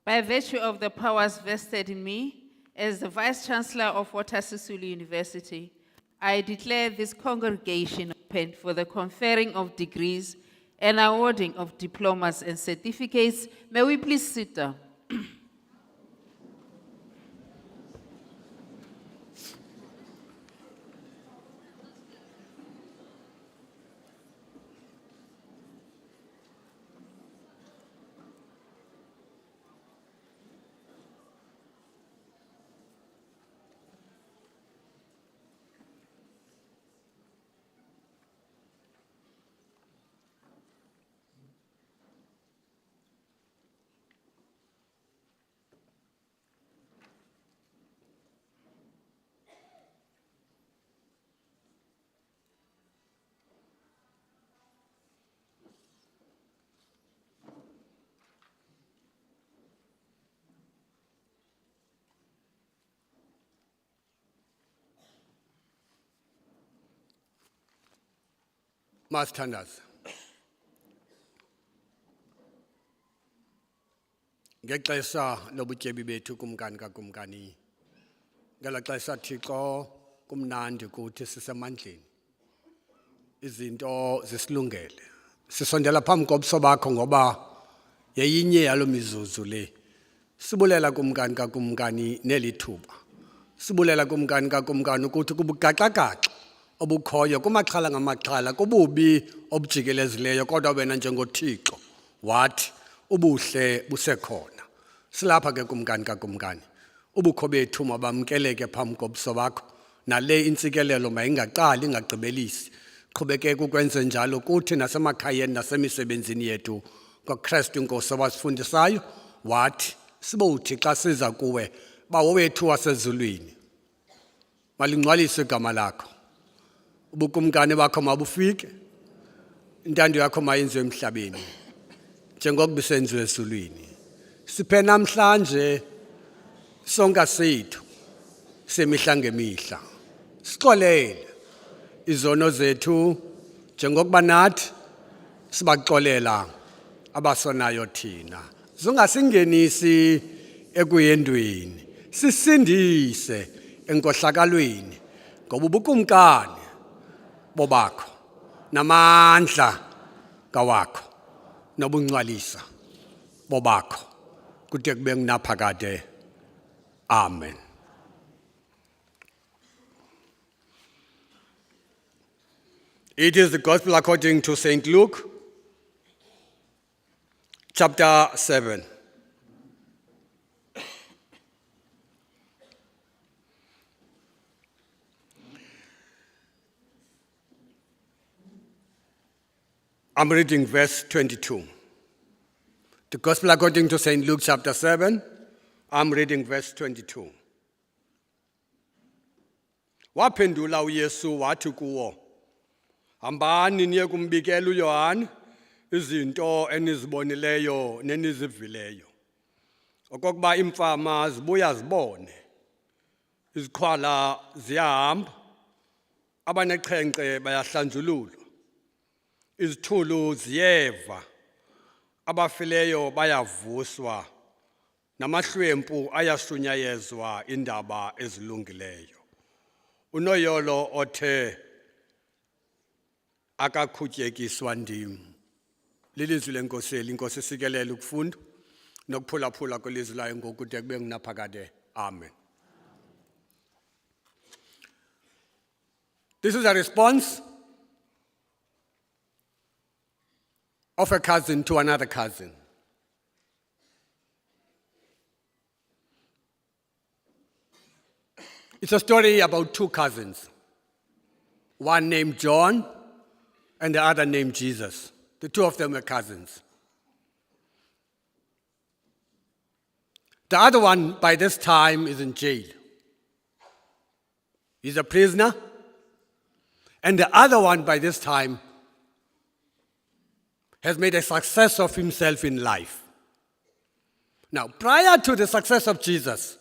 By virtue of the powers vested in me as the Vice Chancellor of Sisulu University, I declare this congregation open for the conferring of degrees and awarding of diplomas and certificates. May we please sit down? Masithandaza. Ngexesha lobutyebi bethu kumkani kakumkani. Ngela xesha Thixo kumnandi kuthi sisemandleni. Izinto zisilungele. Sisondela phambi kobuso bakho ngoba yeyinye yalo mizuzu le. Sibulela kumkani kakumkani nelithuba. Sibulela kumkani kakumkani ukuthi kubugaxa-gaxa obukhoyo kumaxhala ngamaxhala kububi obujikelezileyo kodwa wena njengoThixo wathi ubuhle busekhona. Silapha ke kumkani kakumkani. Ubukho bethu mabamkeleke phambi kobuso bakho. Nale intsikelelo mayingaqali ingagqibelisi. Qhubekeke ukwenze njalo kuthi nasemakhayeni nasemisebenzini yethu ngoKristu Inkosi owasifundisayo wathi sibuthi xa siza kuwe bawo wethu wasezulwini. Malingcwaliswe igama lakho. Ubukumkani bakho mabufike. Intando yakho mayenziwe emhlabeni njengokuba isenziwe ezulwini. Siphe namhlanje sonka sethu semihla ngemihla. Sixolele izono zethu njengokuba nathi sibaxolela abasonayo thina. Zungasingenisi ekuyendweni. Sisindise enkohlakalweni ngoba ubukumkani bobakho namandla kawakho nobungcwalisa bobakho kude kube ngunaphakade. Amen. It is the Gospel according to St. Luke, chapter 7. I'm reading verse 22. The Gospel according to St. Luke, chapter 7. I'm reading verse 22. Waphendula uYesu wathi kuwo, hambani niye kumbikela uYohane izinto enizibonileyo nenizivileyo. Okokuba imfama zibuya zibone, izikhwala ziyahamba, abanexhenxe bayahlanjululwa, izithulu ziyeva, abafileyo bayavuswa, namahlwempu ayashunyayezwa indaba ezilungileyo. Unoyolo othe akakhutyekiswa ndim. Lilizwi lenkosi, inkosi sikelela ukufunda nokuphulaphula kwelizwi layo ngokude kube ngunaphakade. Amen. This is a response of a cousin to another cousin. It's a story about two cousins, one named John and the other named Jesus. The two of them were cousins. The other one, by this time, is in jail. He's a prisoner. And the other one, by this time, has made a success of himself in life. Now, prior to the success of Jesus,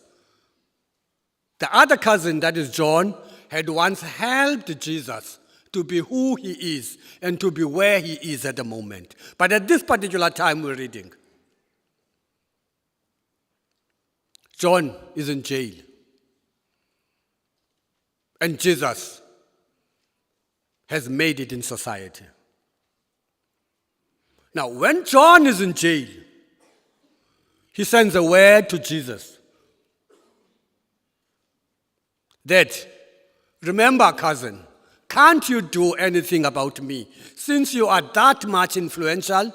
the other cousin, that is John, had once helped Jesus to be who he is and to be where he is at the moment. But at this particular time we're reading, John is in jail. And Jesus has made it in society. Now, when John is in jail, he sends a word to Jesus that, remember, cousin, can't you do anything about me? Since you are that much influential,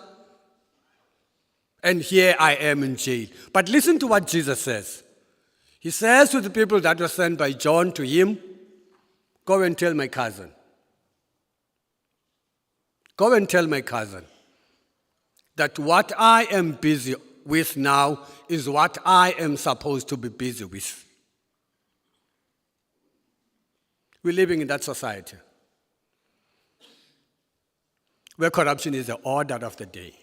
and here I am in jail. But listen to what Jesus says. He says to the people that were sent by John to him, go and tell my cousin. Go and tell my cousin that what I am busy with now is what I am supposed to be busy with. We're living in that society where corruption is the order of the day.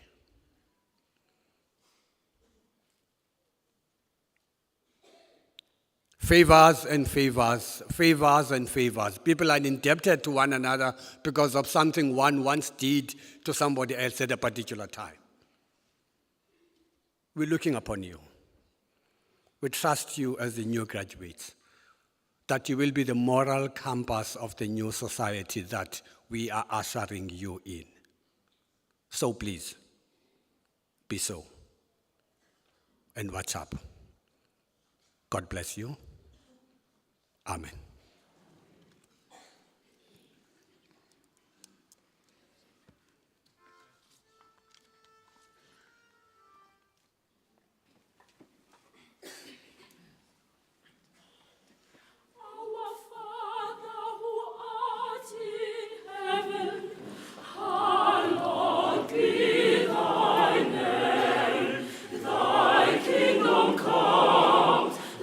Favors and favors, favors and favors. People are indebted to one another because of something one once did to somebody else at a particular time. We're looking upon you. We trust you as the new graduates, that you will be the moral compass of the new society that we are ushering you in. So please, be so. And watch up. God bless you. Amen.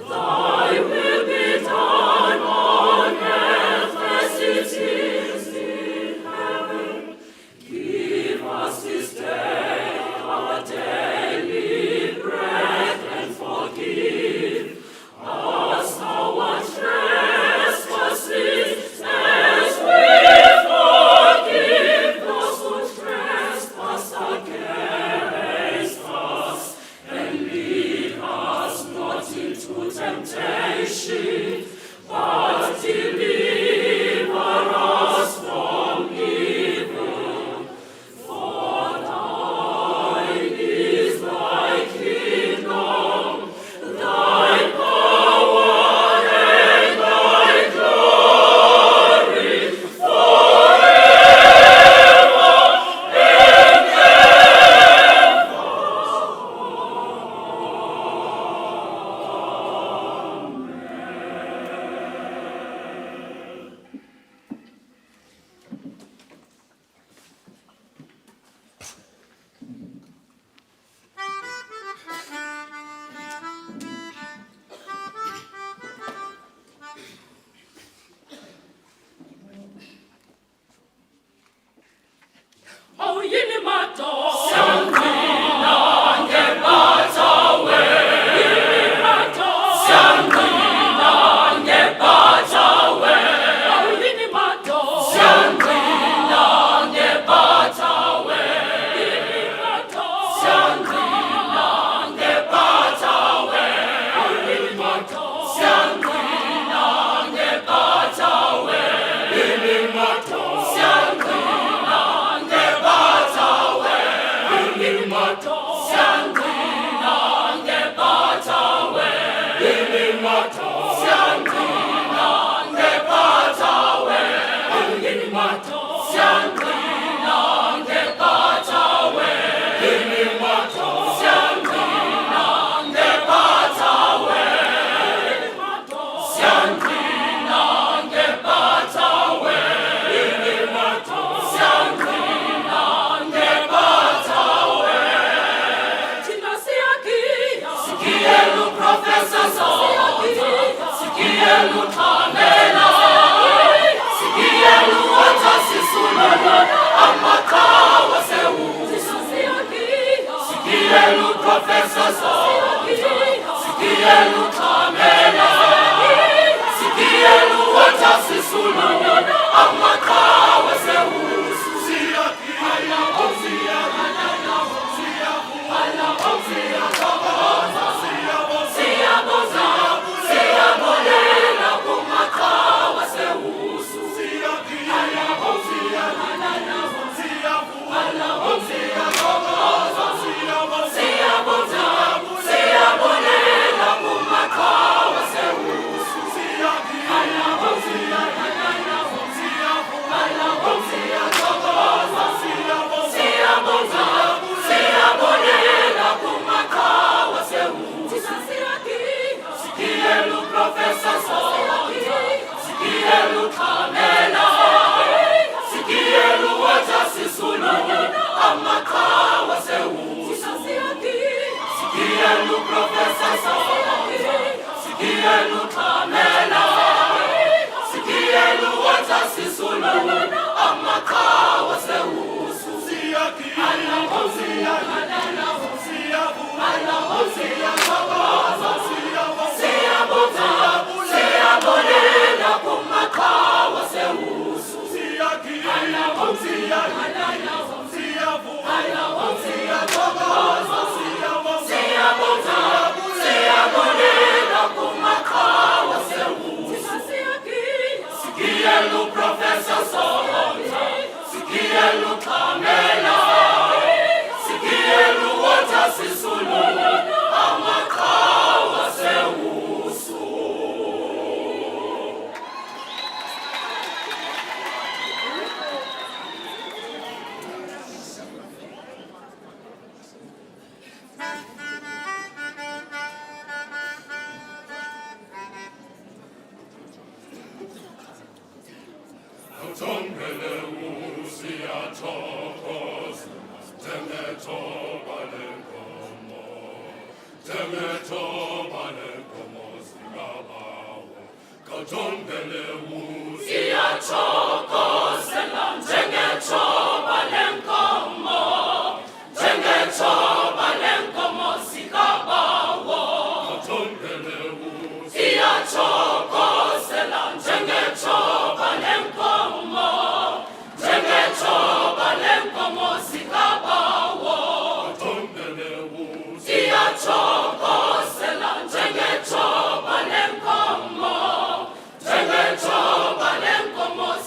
Thy will be done on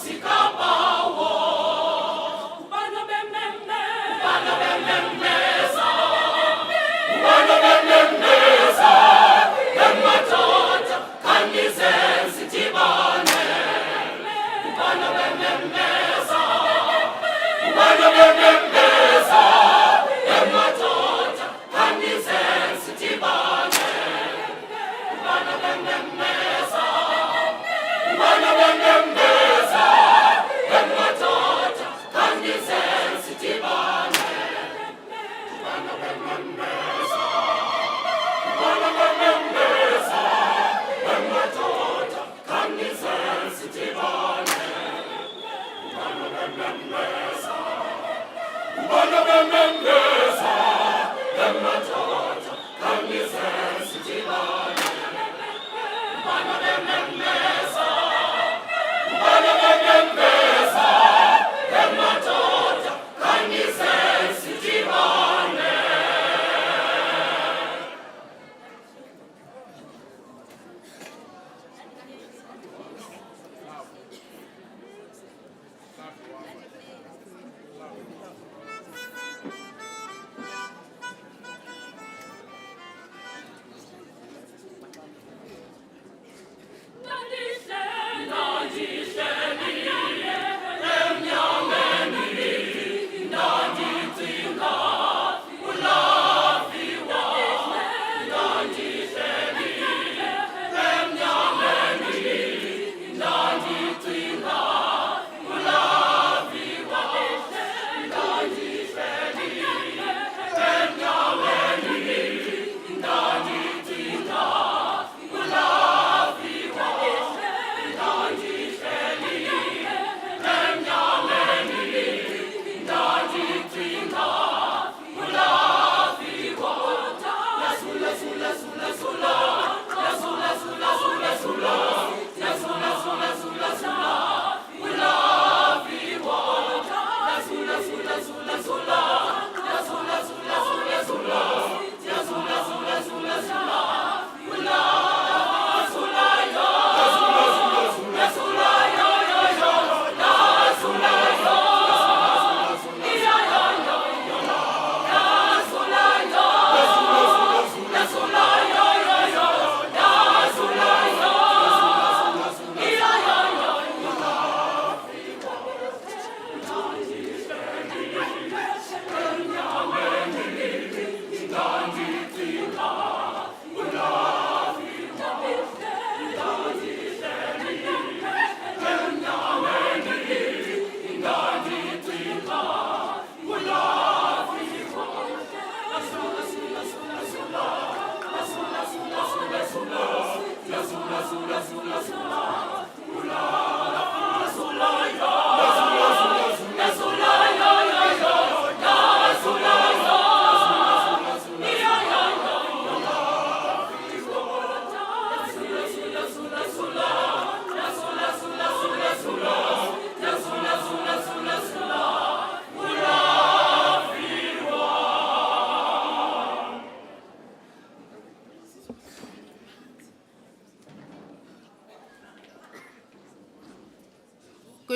Sika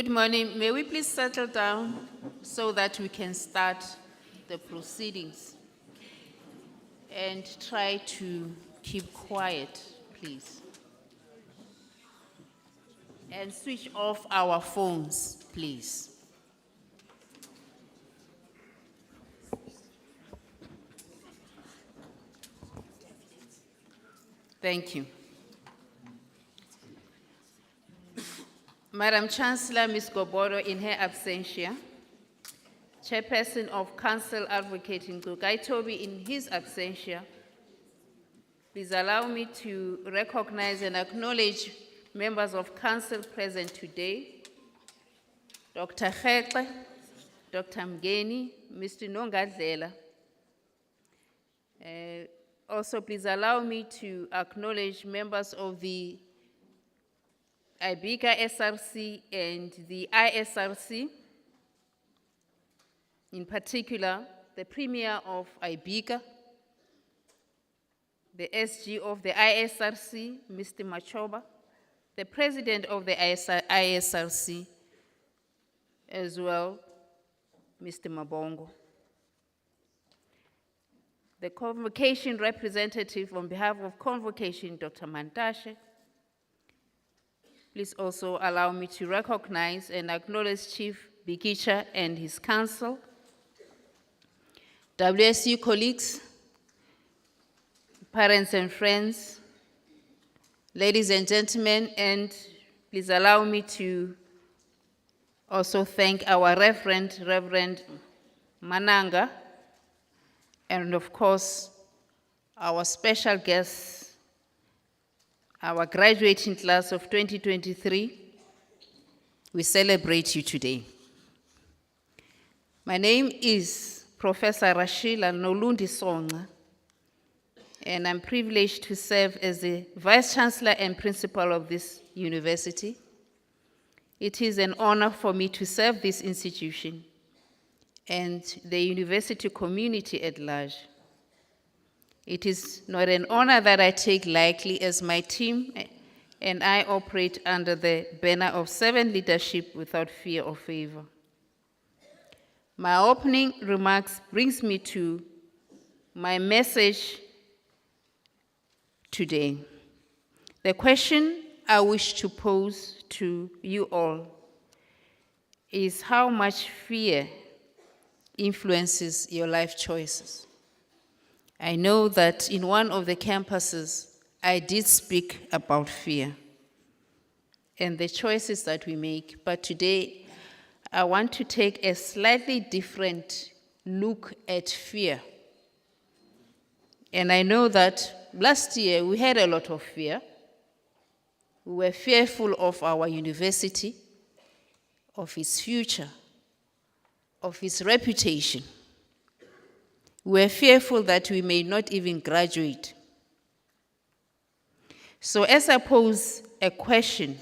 Good morning. May we please settle down so that we can start the proceedings? And try to keep quiet, please. And switch off our phones, please. Thank you. Madam Chancellor, Ms. Goboro, in her absentia, Chairperson of Council Advocate Nkukai Toby, in his absentia, please allow me to recognize and acknowledge members of Council present today: Dr. Khekhe, Dr. Mgeni, Mr. Nongadlela. Also, please allow me to acknowledge members of the IBICA SRC and the ISRC, in particular, the Premier of IBICA, the SG of the ISRC, Mr. Machoba, the President of the ISRC, as well, Mr. Mabongo. The convocation representative on behalf of convocation, Dr. Mantashe. Please also allow me to recognize and acknowledge Chief Bikicha and his council, WSU colleagues, parents and friends, ladies and gentlemen, and please allow me to also thank our Reverend Mananga, and of course, our special guests, our graduating class of 2023. We celebrate you today. My name is Professor Rashila Nolundi Songa, and I'm privileged to serve as the Vice Chancellor and Principal of this university. It is an honor for me to serve this institution and the university community at large. It is not an honor that I take lightly, as my team and I operate under the banner of servant leadership without fear or favor. My opening remarks brings me to my message today. The question I wish to pose to you all is how much fear influences your life choices. I know that in one of the campuses, I did speak about fear and the choices that we make, but today I want to take a slightly different look at fear. And I know that last year we had a lot of fear. We were fearful of our university, of its future, of its reputation. We were fearful that we may not even graduate. So as I pose a question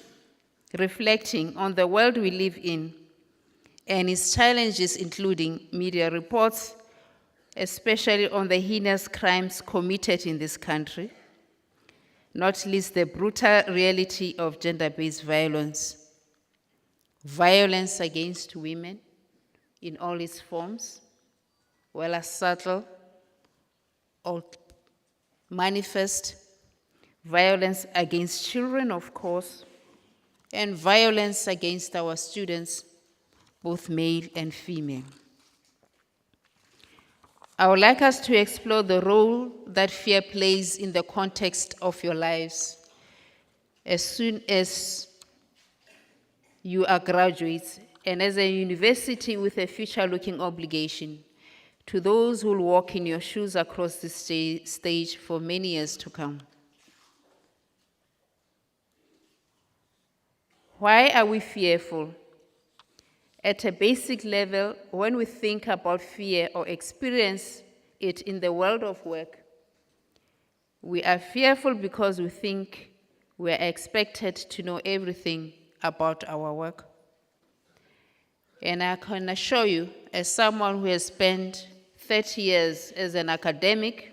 reflecting on the world we live in and its challenges, including media reports, especially on the heinous crimes committed in this country, not least the brutal reality of gender-based violence, violence against women in all its forms, whether subtle or manifest, violence against children, of course, and violence against our students, both male and female. I would like us to explore the role that fear plays in the context of your lives as soon as you are graduates and as a university with a future-looking obligation to those who will walk in your shoes across this stage for many years to come. Why are we fearful? At a basic level, when we think about fear or experience it in the world of work, we are fearful because we think we are expected to know everything about our work. And I can assure you, as someone who has spent 30 years as an academic,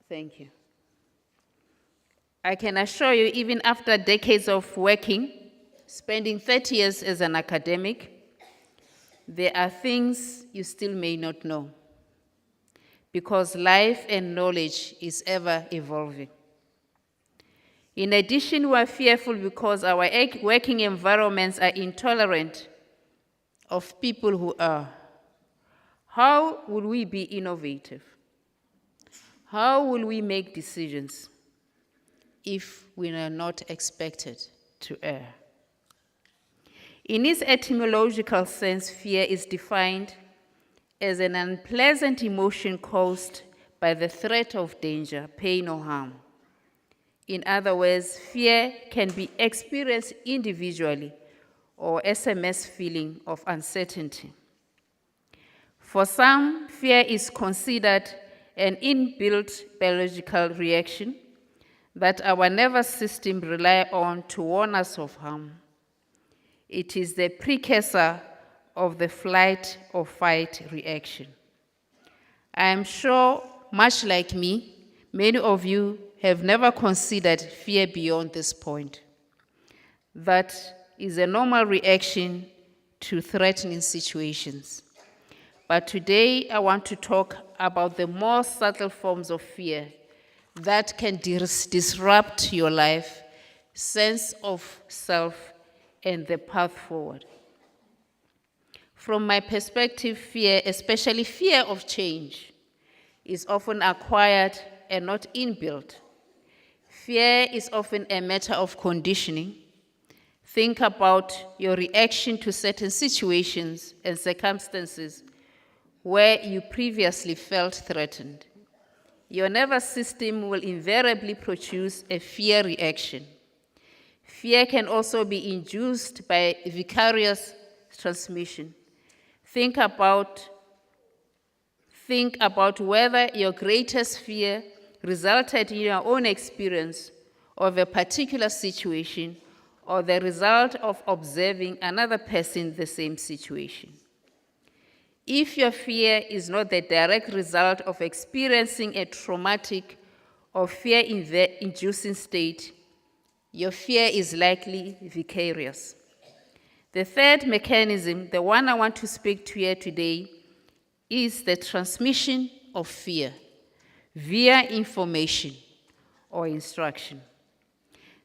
Thank you. I can assure you, even after decades of working, spending 30 years as an academic, there are things you still may not know, because life and knowledge is ever evolving. In addition, we are fearful because our working environments are intolerant of people who are. How will we be innovative? How will we make decisions if we are not expected to err? In its etymological sense, fear is defined as an unpleasant emotion caused by the threat of danger, pain, or harm. In other words, fear can be experienced individually or as a mass feeling of uncertainty. For some, fear is considered an inbuilt biological reaction that our nervous system rely on to warn us of harm. It is the precursor of the flight or fight reaction. I am sure, much like me, many of you have never considered fear beyond this point. That is a normal reaction to threatening situations. But today I want to talk about the more subtle forms of fear that can disrupt your life, sense of self, and the path forward. From my perspective, fear, especially fear of change, is often acquired and not inbuilt. Fear is often a matter of conditioning. Think about your reaction to certain situations and circumstances where you previously felt threatened. Your nervous system will invariably produce a fear reaction. Fear can also be induced by vicarious transmission. Think about whether your greatest fear resulted in your own experience of a particular situation or the result of observing another person in the same situation. If your fear is not the direct result of experiencing a traumatic or fear-inducing state, your fear is likely vicarious. The third mechanism, the one I want to speak to here today, is the transmission of fear via information or instruction.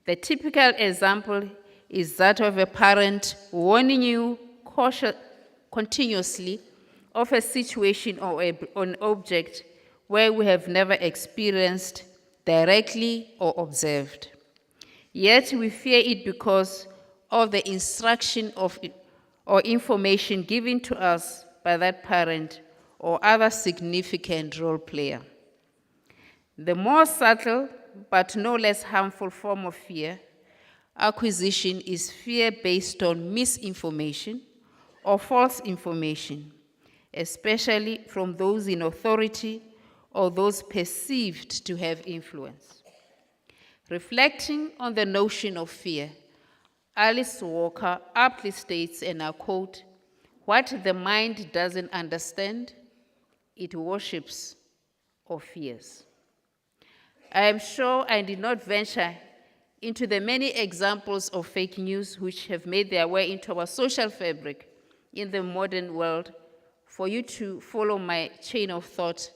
The typical example is that of a parent warning you continuously of a situation or an object where we have never experienced directly or observed. Yet we fear it because of the instruction or information given to us by that parent or other significant role player. The more subtle but no less harmful form of fear acquisition is fear based on misinformation or false information, especially from those in authority or those perceived to have influence. Reflecting on the notion of fear, Alice Walker aptly states, and I quote, "What the mind doesn't understand, it worships or fears." I am sure I did not venture into the many examples of fake news which have made their way into our social fabric in the modern world for you to follow my chain of thought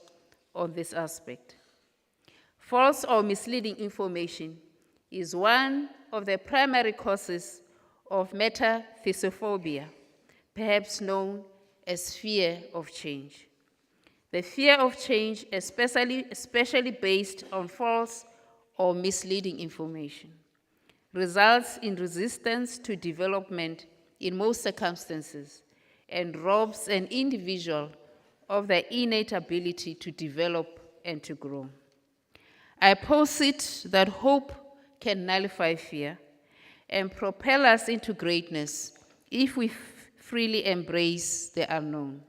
on this aspect. False or misleading information is one of the primary causes of metathesophobia, perhaps known as fear of change. The fear of change, especially based on false or misleading information, results in resistance to development in most circumstances and robs an individual of their innate ability to develop and to grow. I posit that hope can nullify fear and propel us into greatness if we freely embrace the unknown.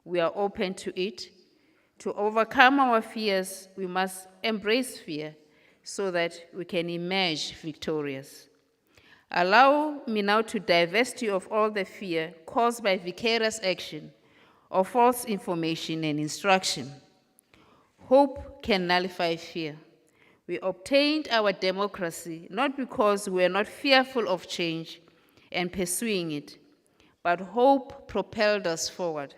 We are open to it. To overcome our fears, we must embrace fear so that we can emerge victorious. Allow me now to divest you of all the fear caused by vicarious action or false information and instruction. Hope can nullify fear. We obtained our democracy not because we were not fearful of change and pursuing it, but hope propelled us forward.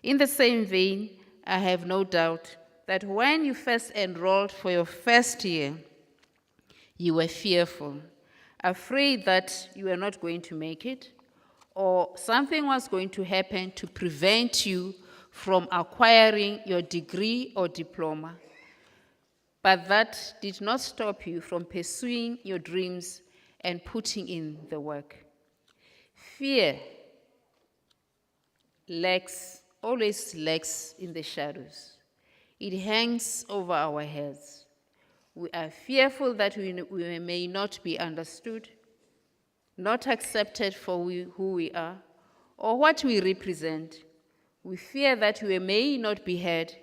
In the same vein, I have no doubt that when you first enrolled for your first year, you were fearful, afraid that you were not going to make it, or something was going to happen to prevent you from acquiring your degree or diploma. But that did not stop you from pursuing your dreams and putting in the work. Fear always lurks in the shadows. It hangs over our heads. We are fearful that we may not be understood, not accepted for who we are, or what we represent. We fear that we may not be heard.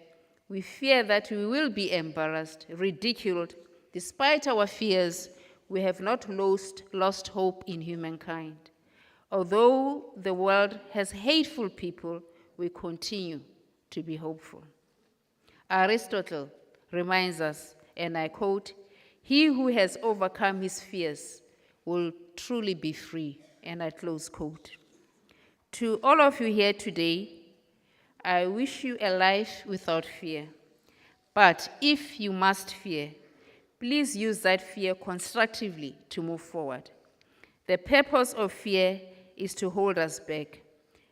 We fear that we will be embarrassed, ridiculed. Despite our fears, we have not lost hope in humankind. Although the world has hateful people, we continue to be hopeful. Aristotle reminds us, and I quote, "He who has overcome his fears will truly be free," and I close quote. To all of you here today, I wish you a life without fear. But if you must fear, please use that fear constructively to move forward. The purpose of fear is to hold us back.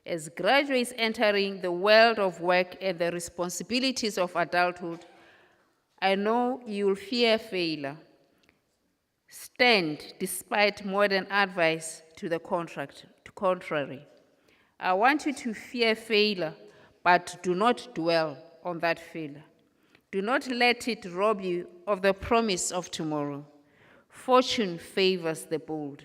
As graduates entering the world of work and the responsibilities of adulthood, I know you'll fear failure. Stand despite modern advice to the contrary. I want you to fear failure, but do not dwell on that failure. Do not let it rob you of the promise of tomorrow. Fortune favors the bold.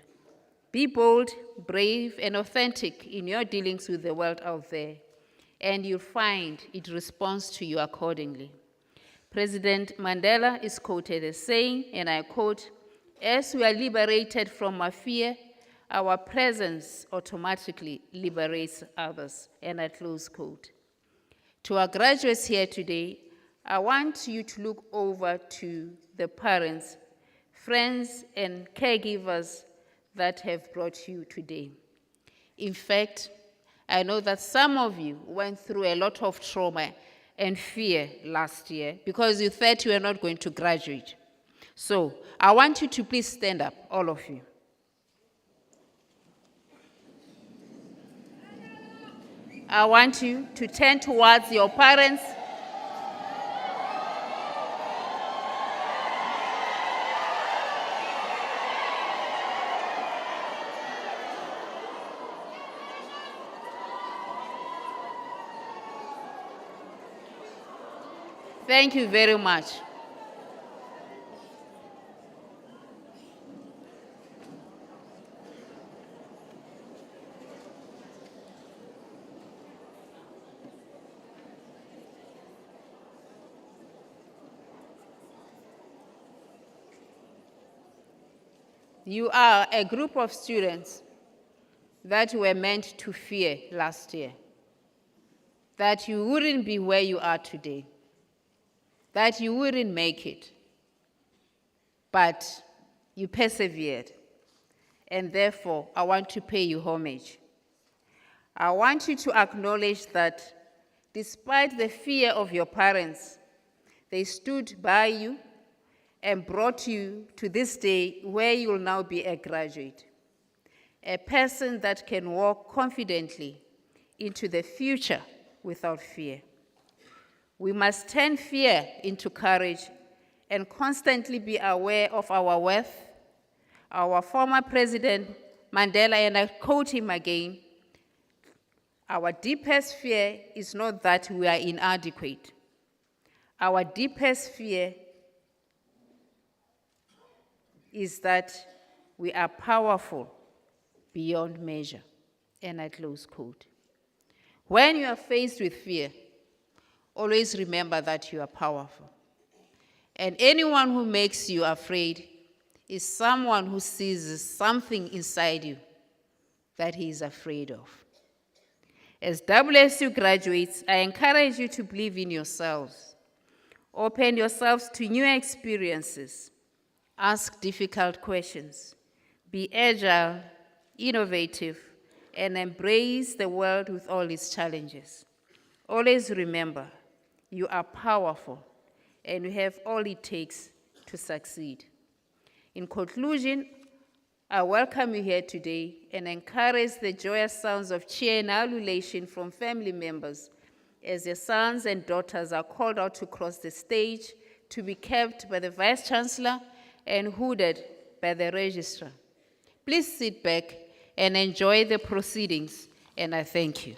Be bold, brave, and authentic in your dealings with the world out there, and you'll find it responds to you accordingly. President Mandela is quoted as saying, and I quote, "As we are liberated from our fear, our presence automatically liberates others," and I close quote. To our graduates here today, I want you to look over to the parents, friends, and caregivers that have brought you today. In fact, I know that some of you went through a lot of trauma and fear last year because you thought you were not going to graduate. So I want you to please stand up, all of you. I want you to turn towards your parents. Thank you very much. You are a group of students that were meant to fear last year, that you wouldn't be where you are today, that you wouldn't make it, but you persevered, and therefore I want to pay you homage. I want you to acknowledge that despite the fear of your parents, they stood by you and brought you to this day where you will now be a graduate, a person that can walk confidently into the future without fear. We must turn fear into courage and constantly be aware of our worth. Our former President Mandela, and I quote him again, "Our deepest fear is not that we are inadequate. Our deepest fear is that we are powerful beyond measure." And I close quote. When you are faced with fear, always remember that you are powerful. And anyone who makes you afraid is someone who sees something inside you that he is afraid of. As WSU graduates, I encourage you to believe in yourselves. Open yourselves to new experiences. Ask difficult questions. Be agile, innovative, and embrace the world with all its challenges. Always remember, you are powerful, and you have all it takes to succeed. In conclusion, I welcome you here today and encourage the joyous sounds of cheer and ululation from family members as your sons and daughters are called out to cross the stage to be kept by the Vice-Chancellor and hooded by the Registrar. Please sit back and enjoy the proceedings, and I thank you.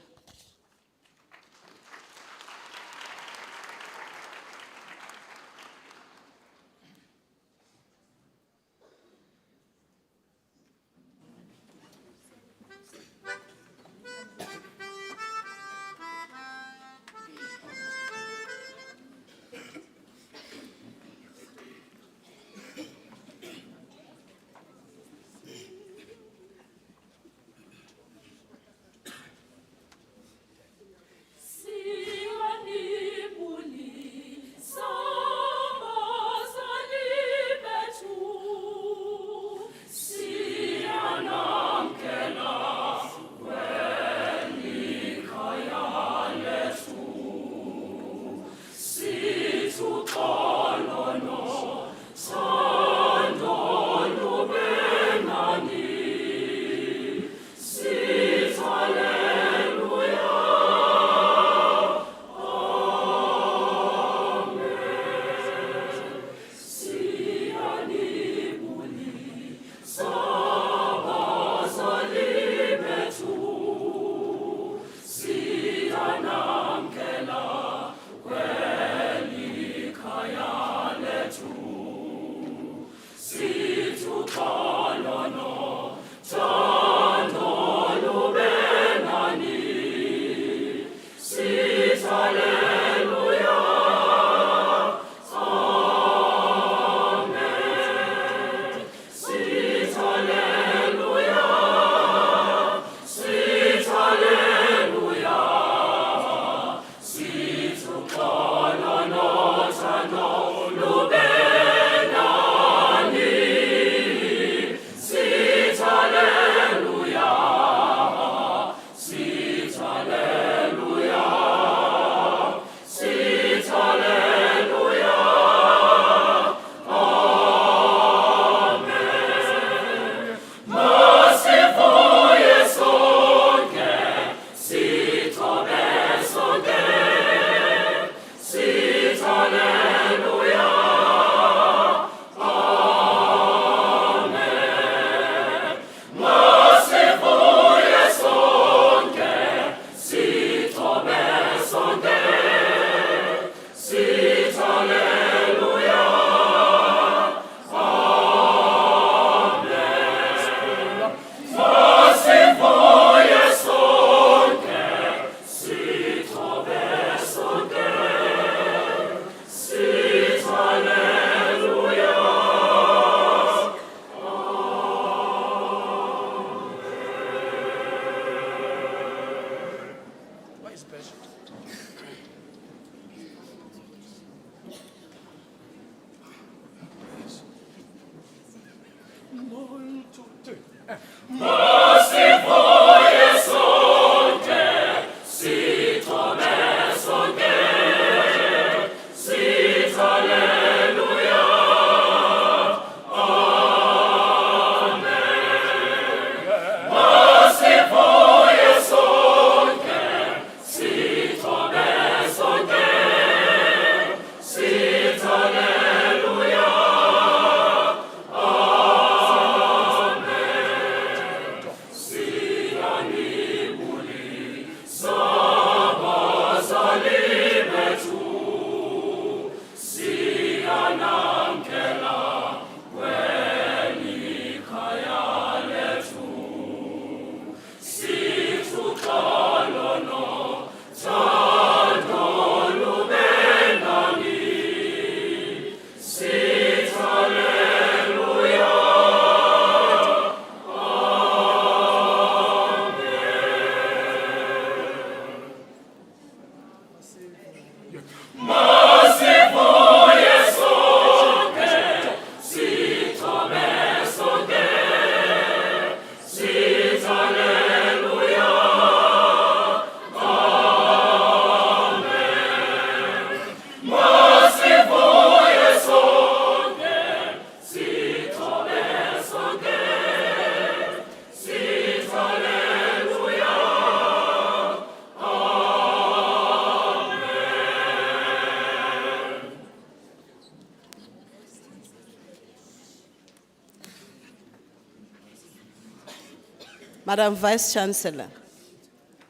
Madam Vice Chancellor,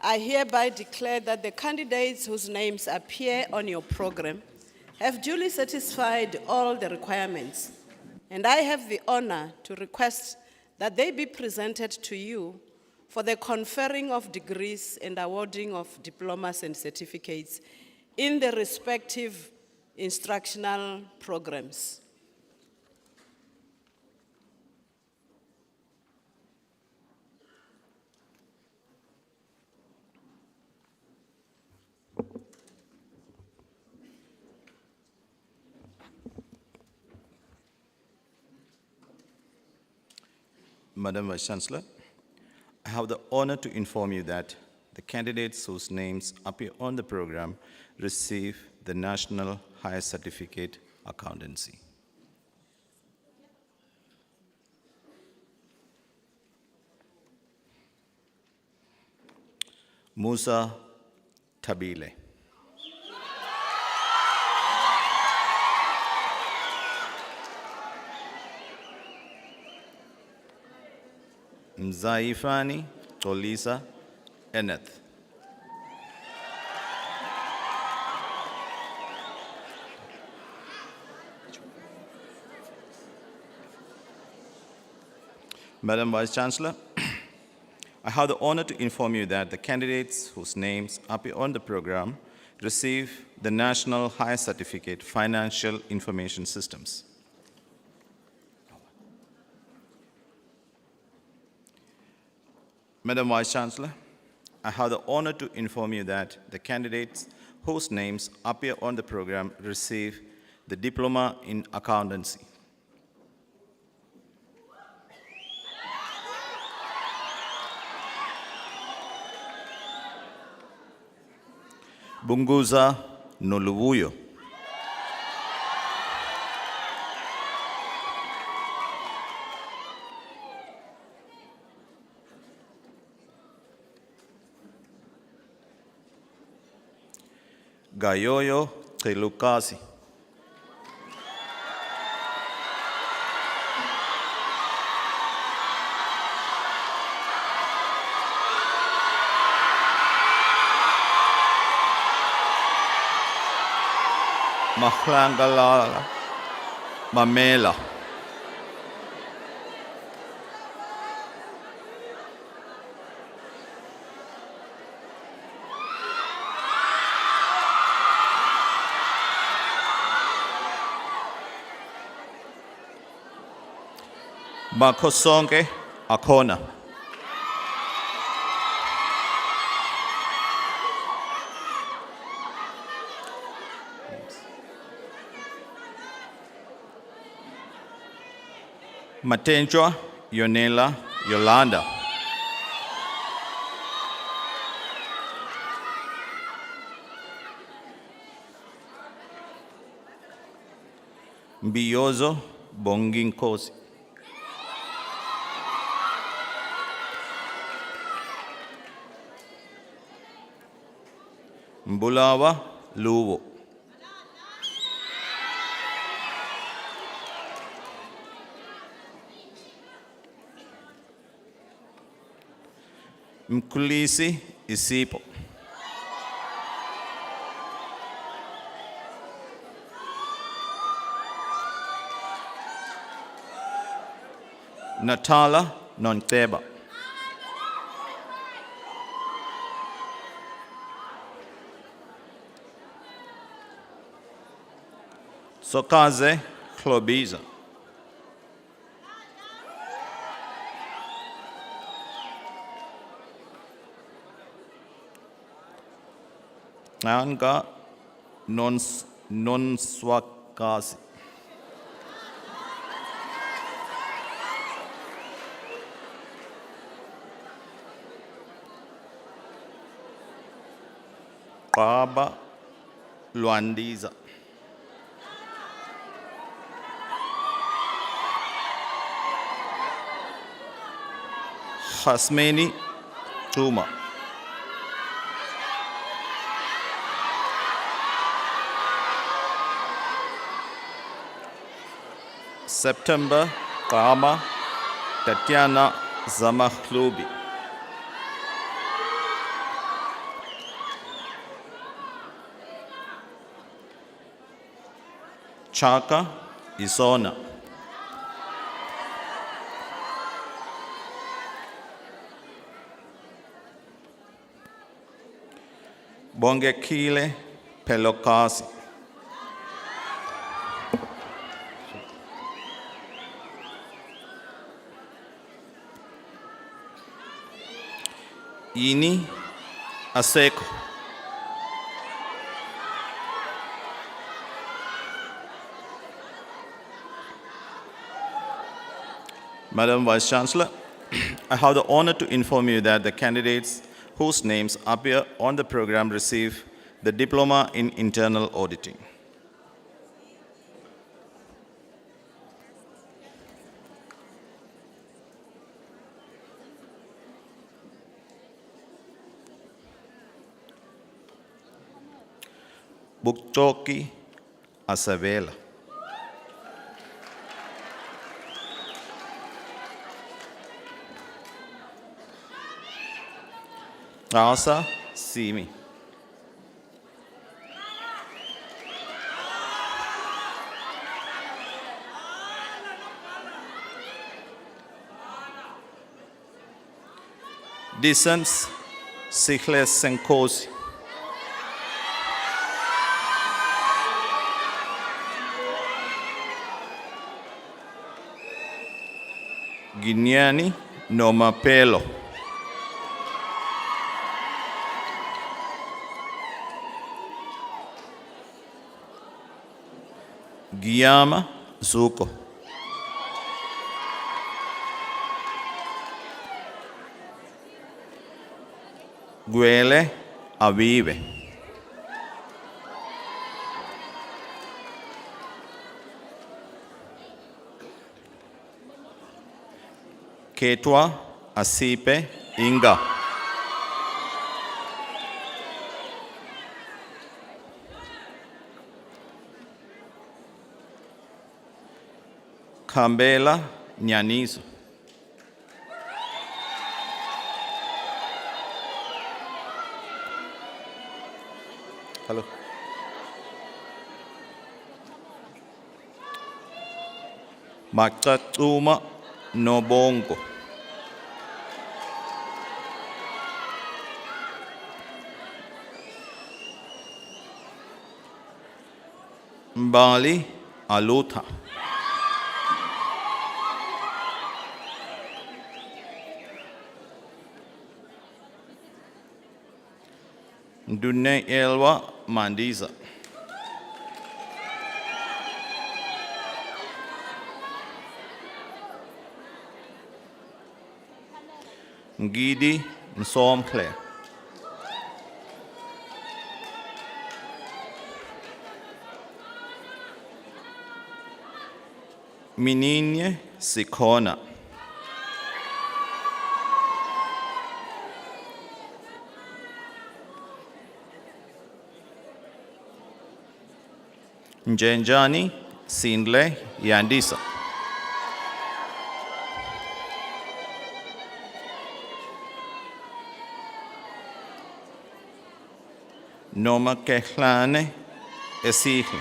I hereby declare that the candidates whose names appear on your program have duly satisfied all the requirements, and I have the honor to request that they be presented to you for the conferring of degrees and awarding of diplomas and certificates in the respective instructional programs. Madam Vice Chancellor, I have the honor to inform you that the candidates whose names appear on the program receive the National Higher Certificate Accountancy. Musa Tabile. Mzaifani Tolisa Eneth. Madam Vice Chancellor, I have the honor to inform you that the candidates whose names appear on the program receive the National Higher Certificate Financial Information Systems. Madam Vice Chancellor, I have the honor to inform you that the candidates whose names appear on the program receive the Diploma in Accountancy. Bunguza Noluvuyo. Gayoyo Telukasi. Mahlangalala Mamela. Makosonke Akona. Matenjwa Yonela Yolanda. Mbiyozo Bonginkosi. Mbulawa Luwo. Mkulisi Isipo. Natala Nonteba. Sokaze Klobiza. Anga Nonswakasi. Qaba Luandiza. Hasmeni Tuma. September Kama Tatiana Zamahlubi. Chaka Isona. Bongekile Pelokasi. Ini Aseko. Madam Vice Chancellor, I have the honor to inform you that the candidates whose names appear on the program receive the Diploma in Internal Auditing. Bukchoki Asavela. Asa Simi. Distance Sikhles Senkosi. Guineani Nomapelo. Guiama Zuko. Guele Avive. Ketwa Asipe Inga. Kambela Nyanizo. Hello. Makatsuma Nobongo. Mbali Aluta. Dunne Elwa Mandiza. Ngidi Nsomkle. Mininye Sikona. Njenjani Sindle Yandisa. Noma Kehlane Esihi.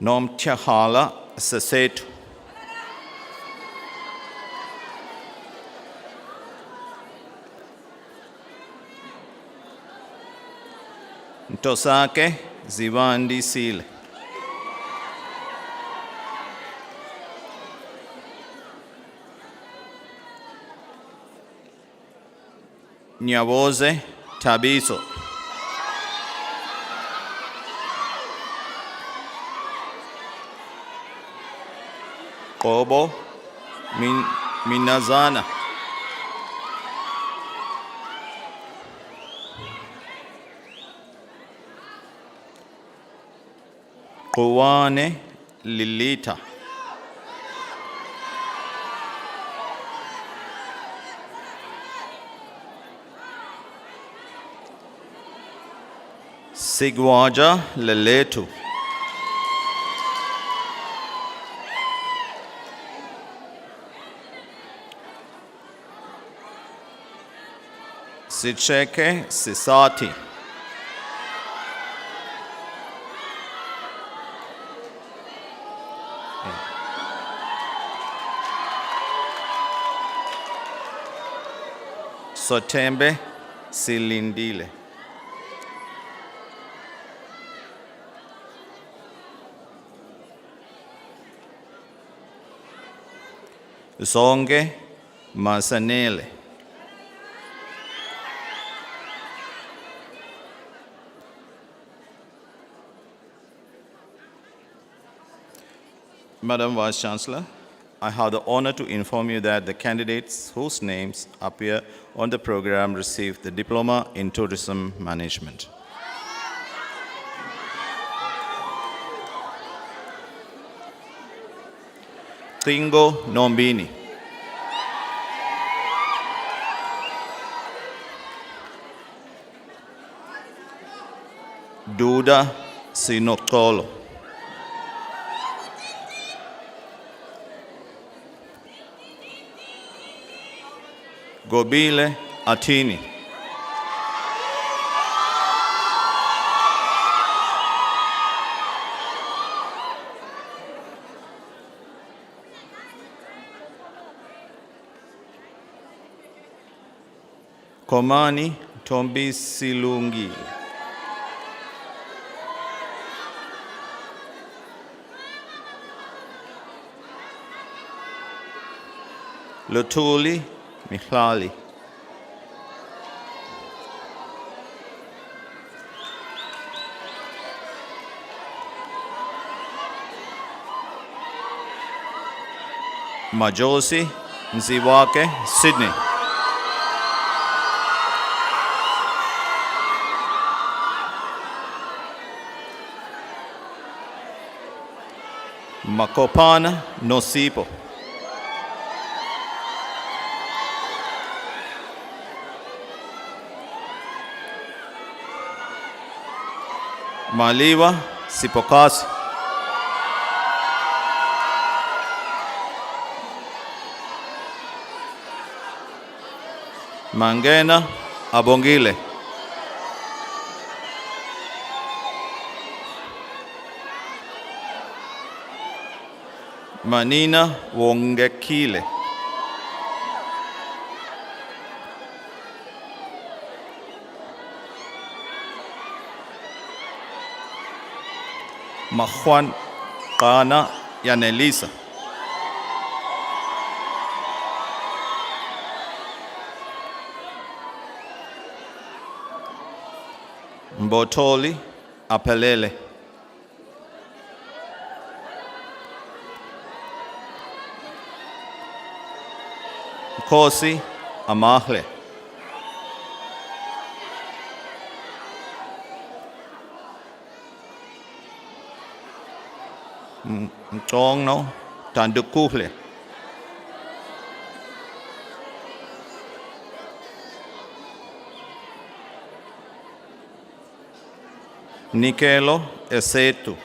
Nom Tyahala Sasetu. Ntosake Zivandi Sile. Nyawoze Tabiso. Kobo Minazana. Kuwane Lilita. Sigwaja Leletu. Sicheke Sisati. Sotembe Silindile. Zonge Masanele. Madam Vice Chancellor, I have the honor to inform you that the candidates whose names appear on the program received the Diploma in Tourism Management. Tingo Nombini. Duda Sinokolo. Gobile Atini. Komani Tombi Silungi. Lutuli Mihlali. Majosi Nziwake, Sydney. Makopana Nosipo. Maliwa Sipokasi. Mangena Abongile. Manina Wongekile. Majuan Kana Yanelisa. Mbotoli Apelele. Kosi Amahle. Mchongno Tandukuhle. Nikelo Esetu.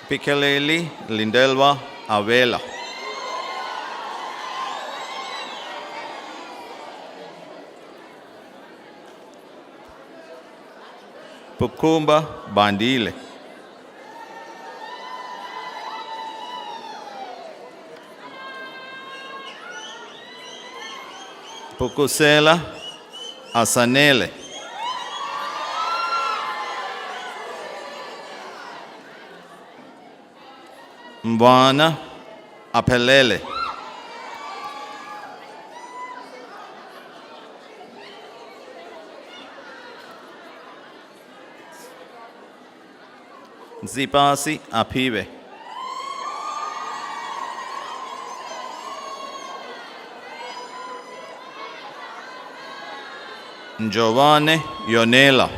Pikeleli Lindelwa Avela. Pukumba Bandile. Pukusela Asanele. Mbwana Apelele. Zipasi Apive. Giovanni Ionela.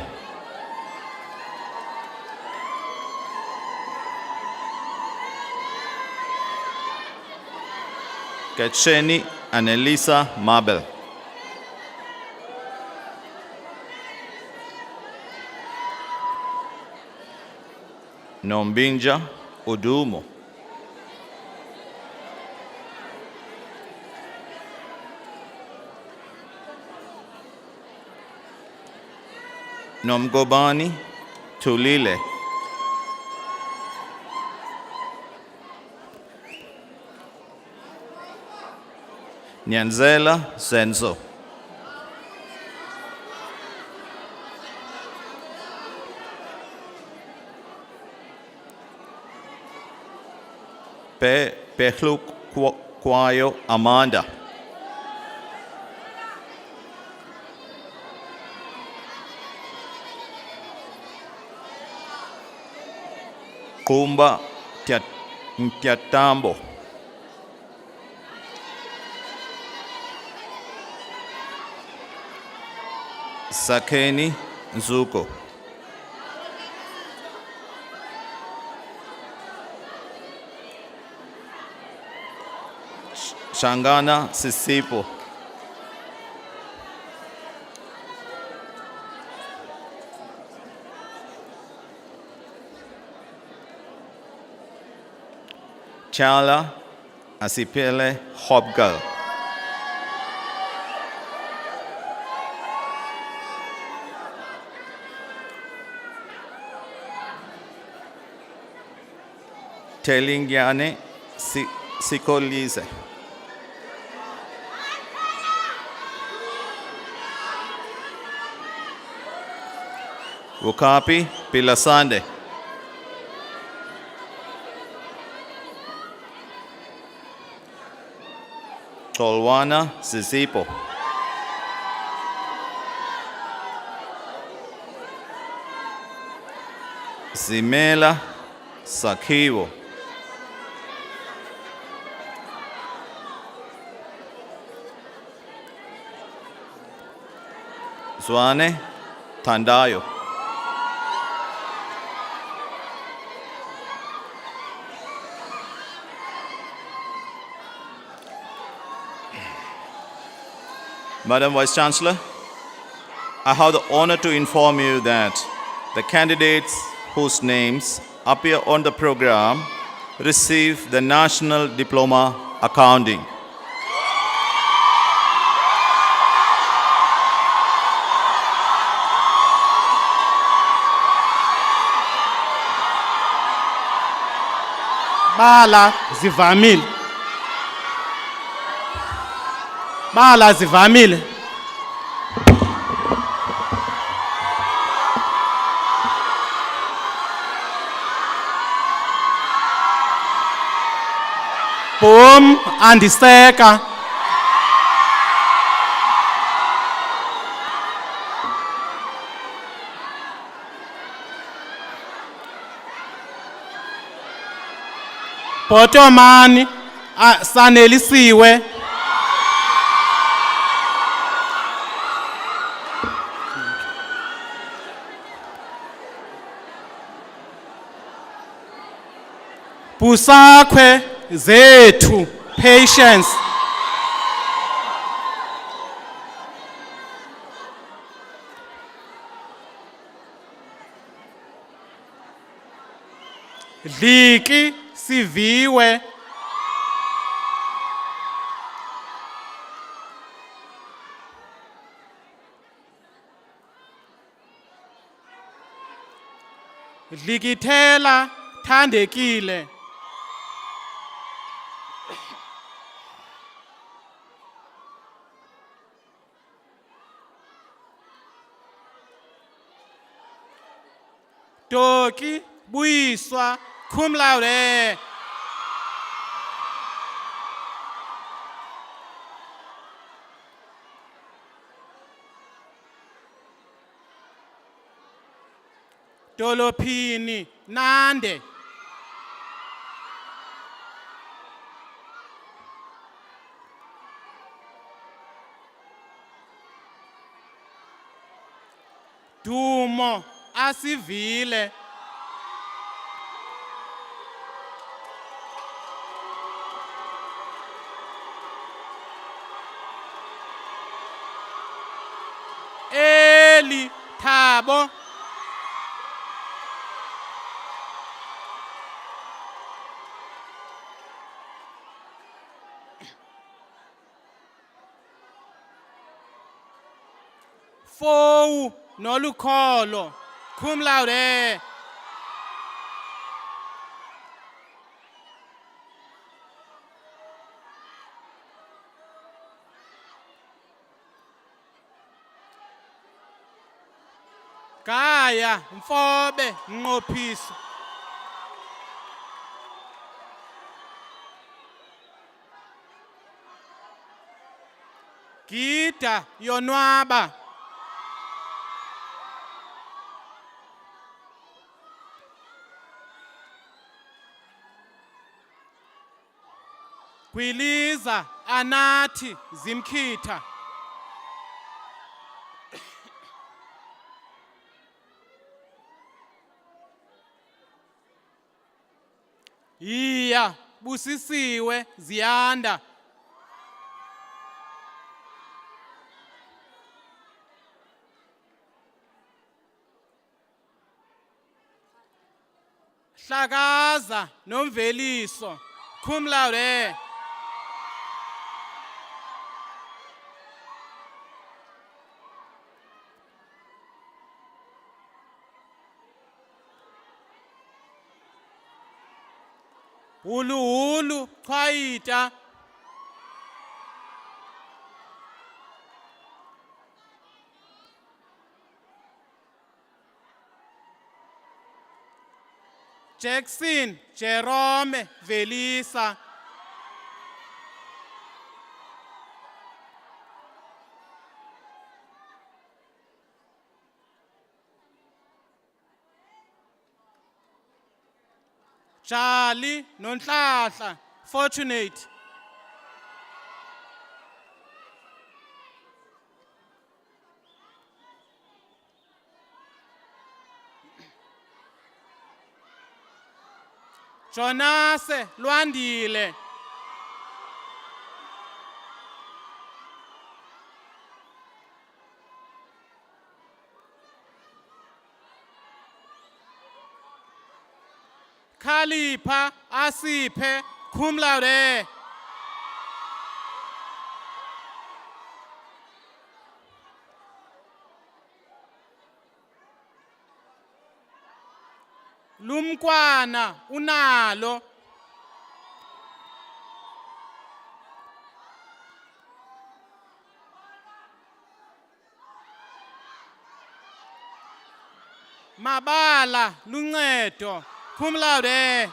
Kacheni Annelisa Mabel. Nombinja Udumo. Nomgobani Tulile. Nyanzela Zenzo. Pehlu Kwayo Amanda. Kumba Tyatambo. Sakeni Nzuko. Shangana Sisipo. Chala Asipele Hobgal. Telingyane Sikolise. Wukapi Pilasande. Tolwana Zizipo. Zimela Sakiwo. Zwane Tandayo. Madam Vice Chancellor, I have the honor to inform you that the candidates whose names appear on the program receive the National Diploma Accounting. Bala zivamile. Bala zivamile. Boom andiseka. Potomani sanelisiwe. Pusakwe zethu patience. Dliki siviwe. Dlikithela thandekile. Toki Buyiswa cum laude. Dolophini Nande. Dumo asivile. Eli Thabo. Fowu nolukholo cum laude. Gaya Mfobe Nqophiso. Gida Yonwaba. Gwiliza Anathi Zimkhitha. Iya Busisiwe Ziyanda. Hlakaza Nomveliso cum laude. Hulu Chwaita. Jackson Jerome Velisa. Charlie Nonhlahla Fortunate. Jonase Lwandile. Khalipha Asiphe cum laude. Lumkwana unalo. Mabala Luncedo cum laude.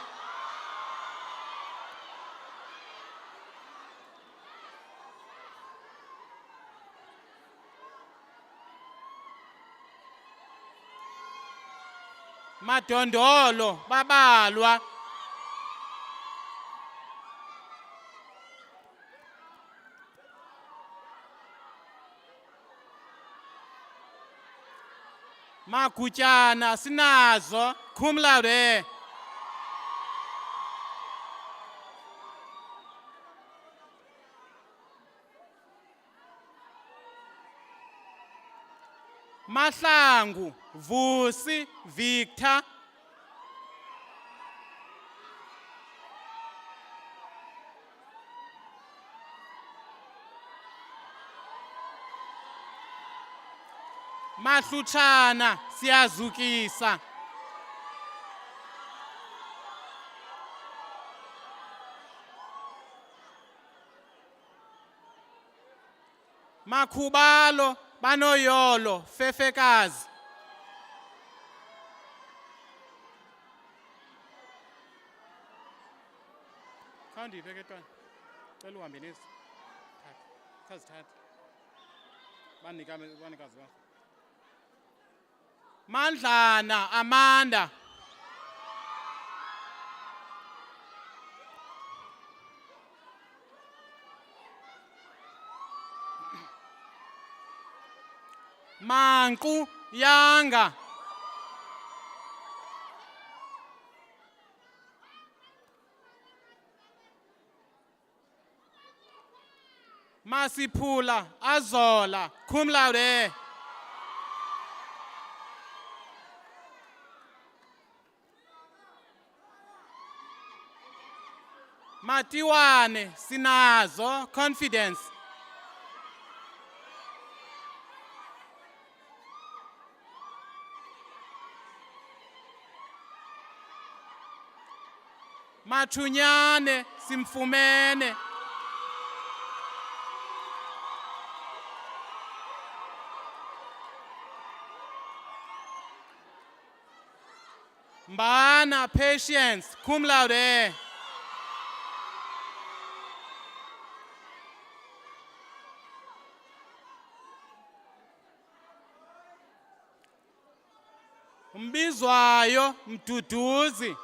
Madondolo babalwa. Magutyana sinazo cum laude. Mahlangu Vusi Victor. Mahlutshana Siyazukisa. Makhubalo Banoyolo Fefekazi. Khawundiphe ke ntwana. Cela uhambe nesi. Khazithathe. Banikazi bakho. Mandlana Amanda. Manqu Yanga. Masiphula Azola cum laude. Matiwane Sinazo Confidence. Mathunyane simfumene. Mbana Patience, cum laude. Mbizwayo Mduduzi.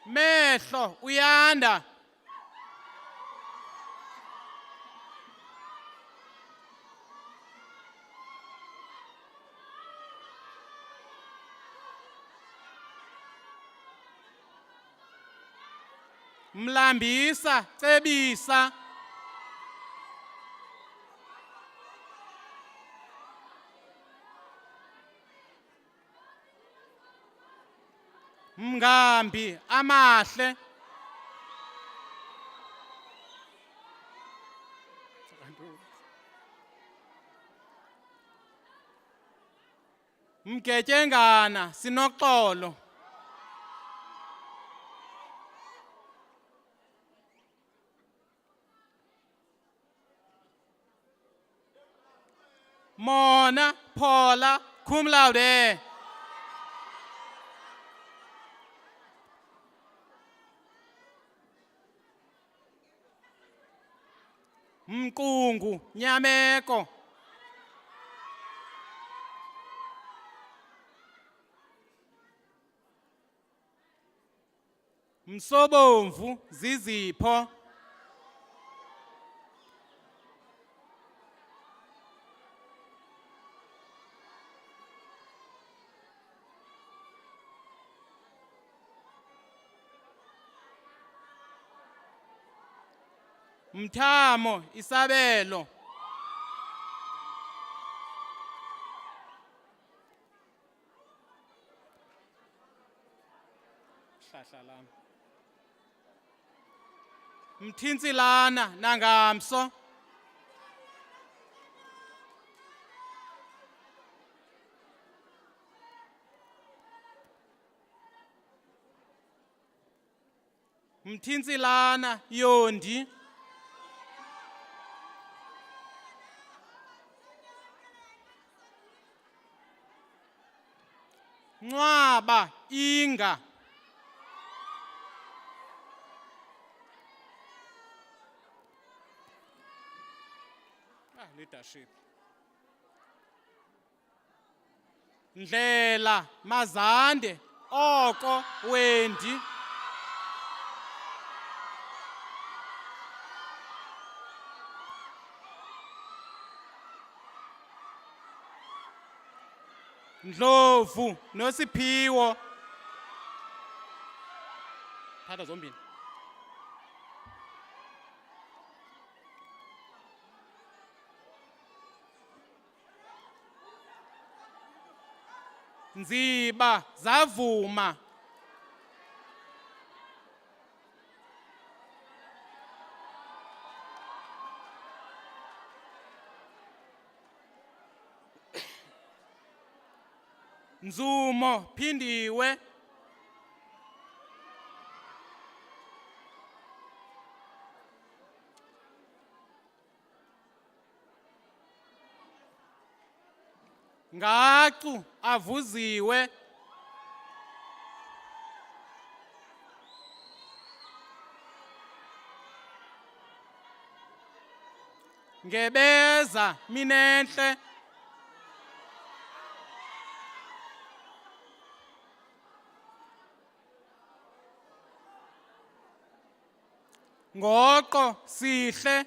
Mehlo uyanda. Mlambisa cebisa. Mngambi amahle. Mgetyengana sinoxolo. Mona Paula cum laude. Mqungu Nyameko. Msobomvu Zizipho. Mthamo Isabelo. Hlahla lami. Mthintsilana Nangamso. Mthintsilana Yondi. Ncwaba Inga. Leadership. Ndlela Mazande oko Wendi. Ndlovu Nosiphiwo. Thatha zombini. Nziba zavuma. Nzumo Phindiwe. Ngacu Avuziwe. Ngebeza Minenhle. Ngoqo Sihle.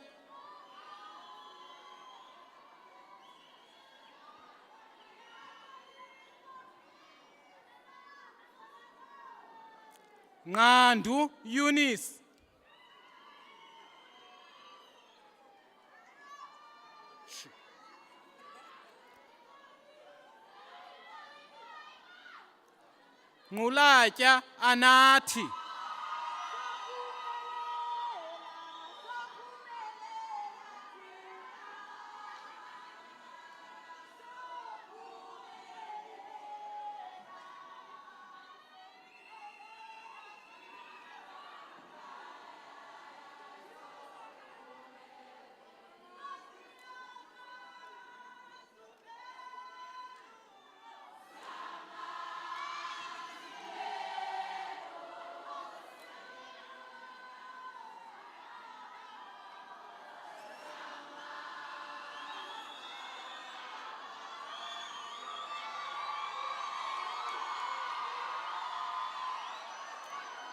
Nqandu Eunice. Nqulatya Anathi.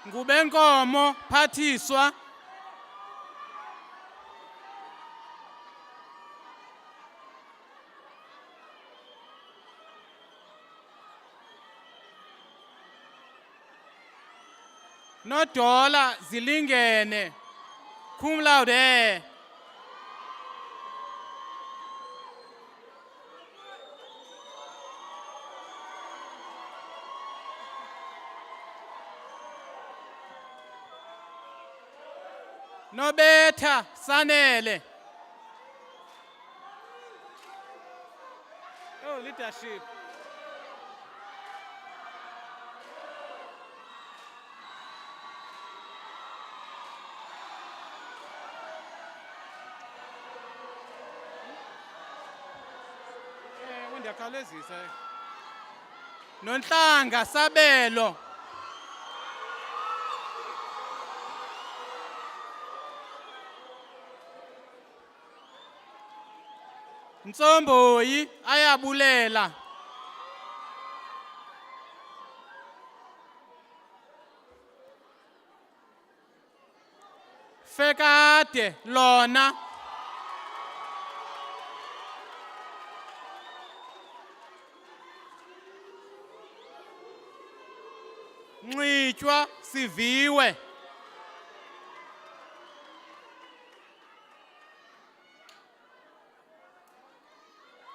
Ngubenkomo Phathiswa Nodola Zilingene cum laude Nobeta Sanele. Oh, leadership. Ndiyakhawulezisa. Nonhlanga Sabelo. Ntsomboyi ayabulela. Fekade lona. Nxitywa Siviwe.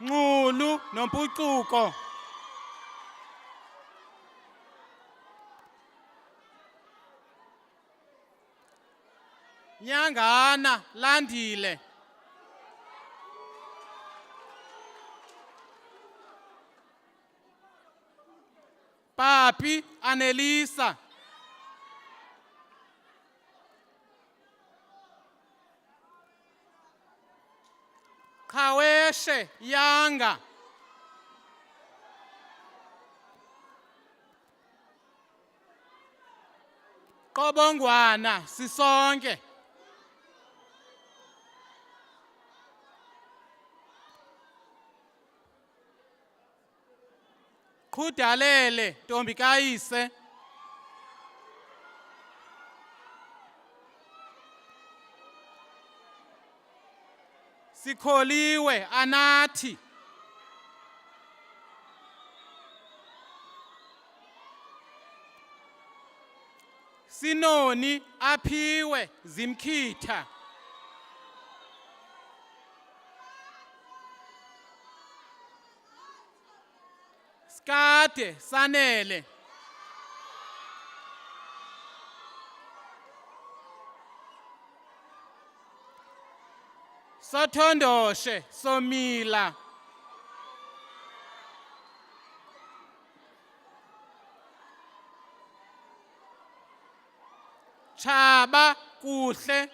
Nxulu Nompucuko. Nyangana Landile. Papi Anelisa. Khaweshe Yanga. Qobongwana Sisonke. Khudalele Ntombikayise. Sikholiwe Anathi. Sinoni Aphiwe Zimkhitha. Skade Sanele. Sothondoshe Somila. Chaba Kuhle.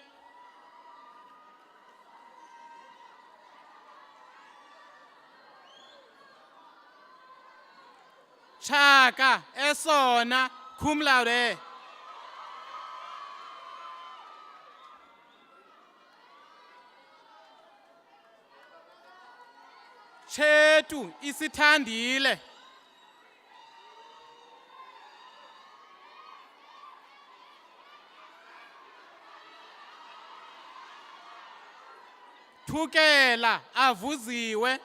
Chaka Esona cum laude. Chetu Isithandile. Thukela Avuziwe.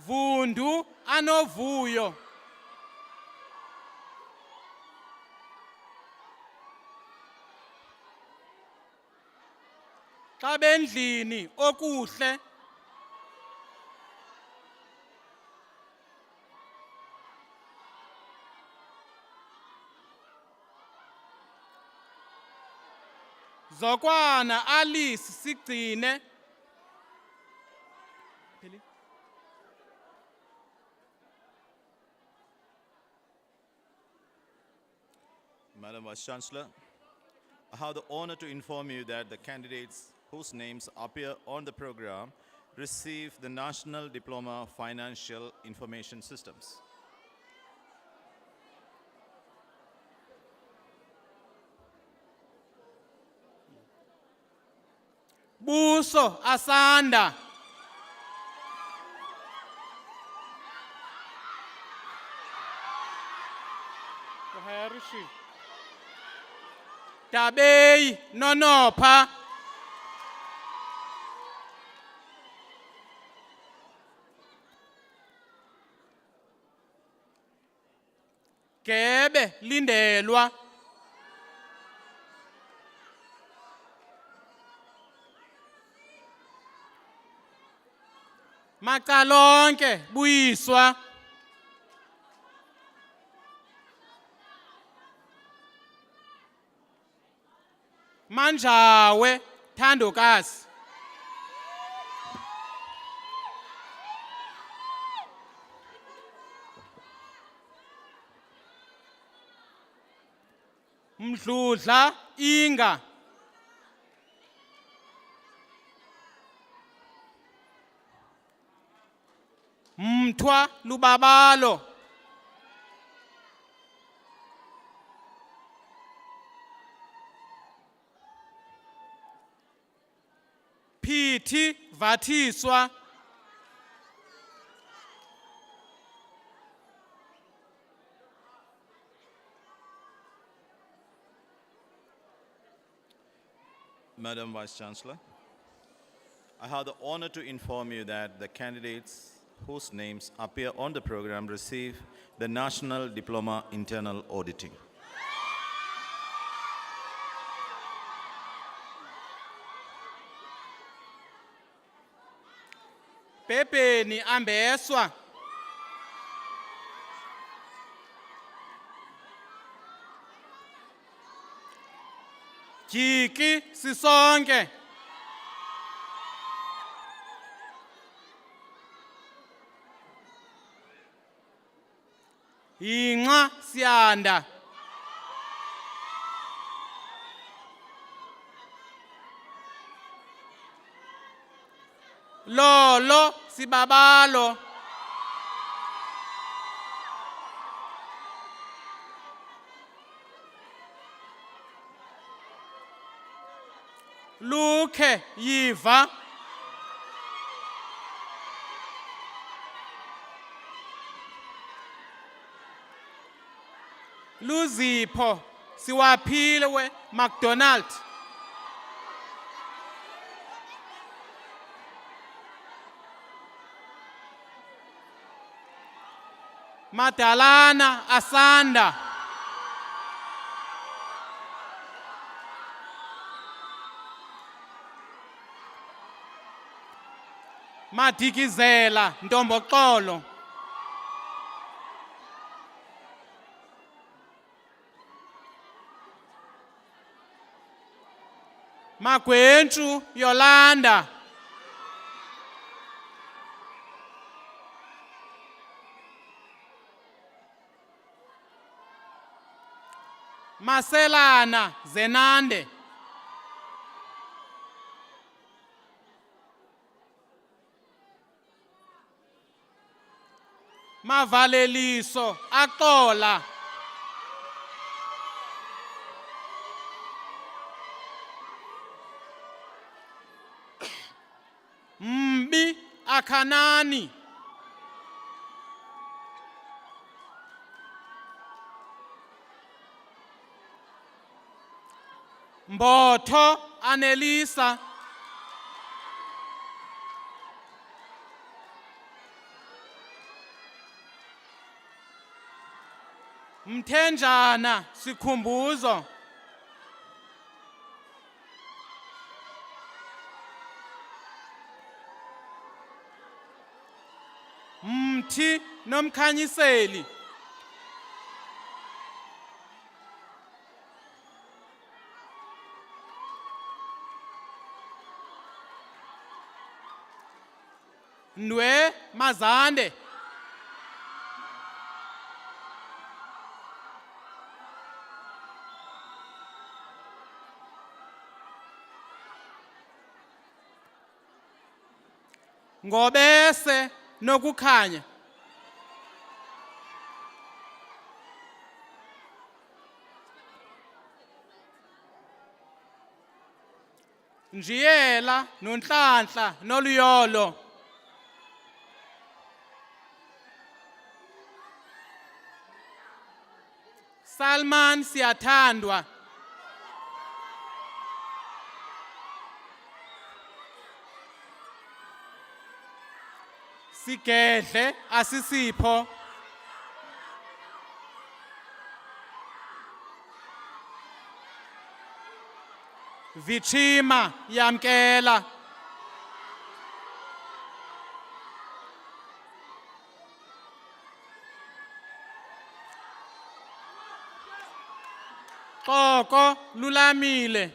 Vundu Anovuyo. Xabendlini okuhle. Zokwana Alice Sigcine. Madam Vice Chancellor, I have the honor to inform you that the candidates whose names appear on the program receive the National Diploma of Financial Information Systems. Buso Asanda. Uharishi. Tabei nonopha. Gebe lindelwa. Makalonke buyiswa. Manjawe Thandokazi. Mdludla Inga. Mthwa Lubabalo. Phithi Vathiswa. Madam Vice Chancellor, I have the honor to inform you that the candidates whose names appear on the program receive the National Diploma Internal Auditing. Pepeni ambeswa. Jiki sisonke. Inxa siyanda. Lolo sibabalo. Lukhe yiva. Luzipho siwaphile we McDonald. Madalana asanda. Madikizela Ntomboxolo. Magwentshu Yolanda. Maselana Zenande. Mavaleliso Axola. Mbi Akhanani. Mbotho Anelisa. Mthenjana Sikhumbuzo. Mthi Nomkhanyiseli. Ndwe Mazande. Ngobese Nokukhanya. Njiyela noNhlanhla noLuyolo. Salman siyathandwa. Sigedle asisipho. Vichima yamkela. Xoko lulamile.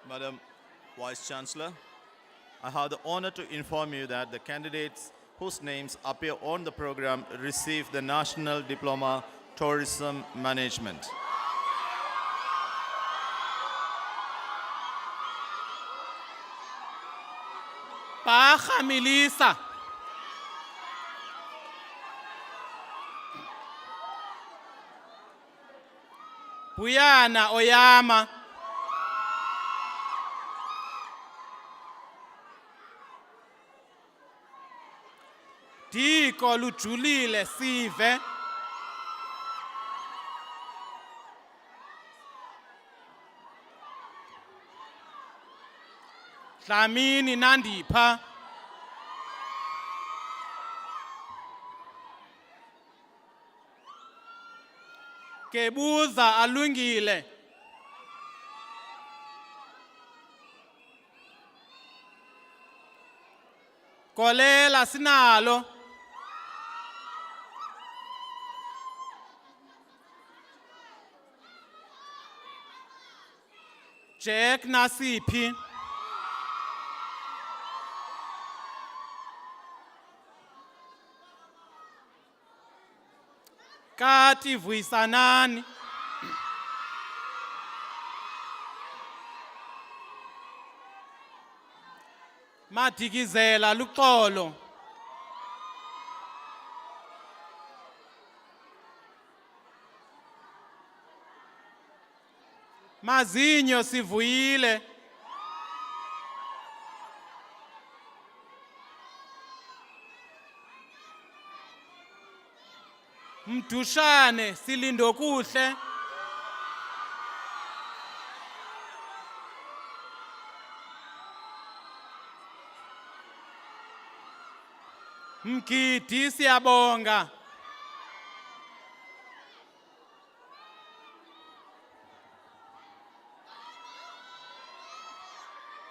Madam Vice Chancellor, I have the honor to inform you that the candidates whose names appear on the program receive the National Diploma Tourism Management. Baja Milisa. Buyana Oyama. Diko lujulile sive. Dlamini Nandipha. Kebuza alungile. Kolela sinalo. Jack Nasiphi. Kati Vuisanani. Madikizela Luxolo. Mazinyo Sivuyile. Mdushane Silindokuhle. Mgidi siyabonga.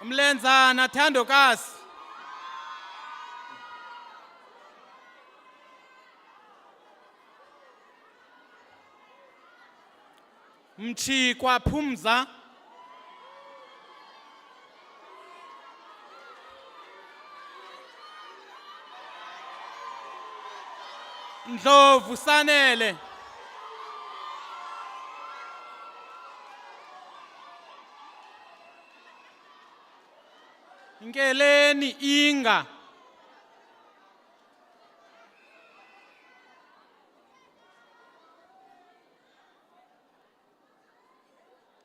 Mlenzana Thandokasi. Mchikwa Phumza. Ndlovu Sanele. Ngeleni Inga.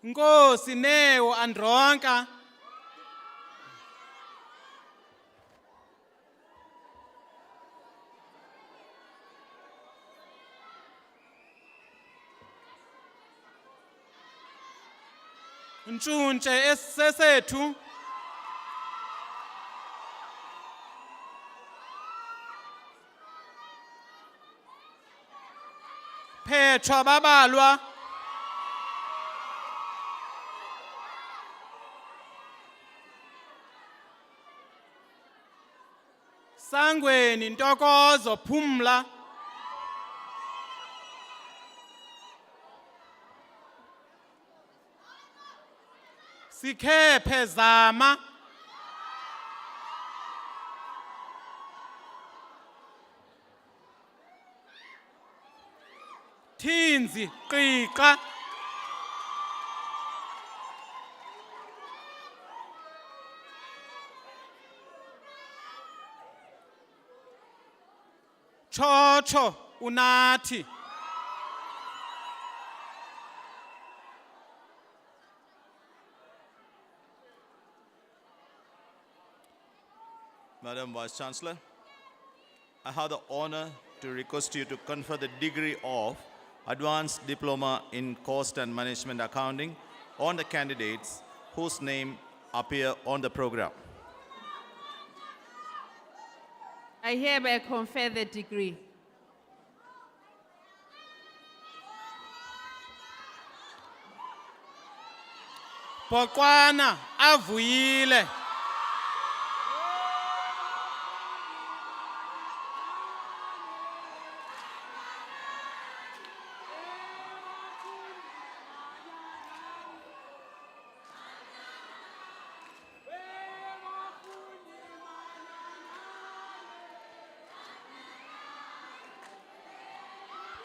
Nkosi Neo Andronka. Ntshuntshe esesethu. Phethwa babalwa. Sangweni Ntokozo Phumla. Sikhephe Zama. Thinzi Qiqa. Chocho Unathi. Madam Vice Chancellor, I have the honor to request you to confer the degree of Advanced Diploma in Cost and Management Accounting on the candidates whose name appear on the program. I hereby confer the degree. Poqwana avuyile.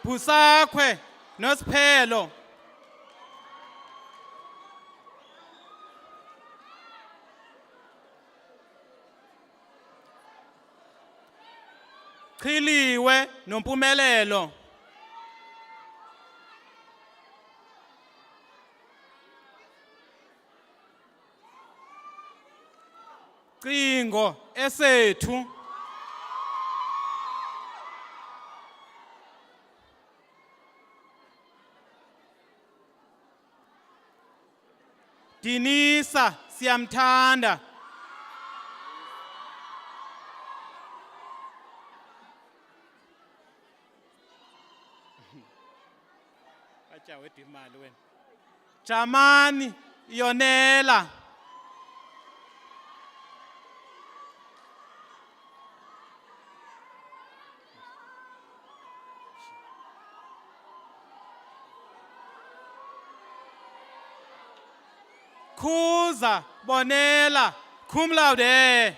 Pusakwe nosphelo. Chiliwe nompumelelo. Cingo esethu. Dinisa siyamthanda. Acha wethu imali wena. Jamani Yonela. Khuza Bonela cum laude.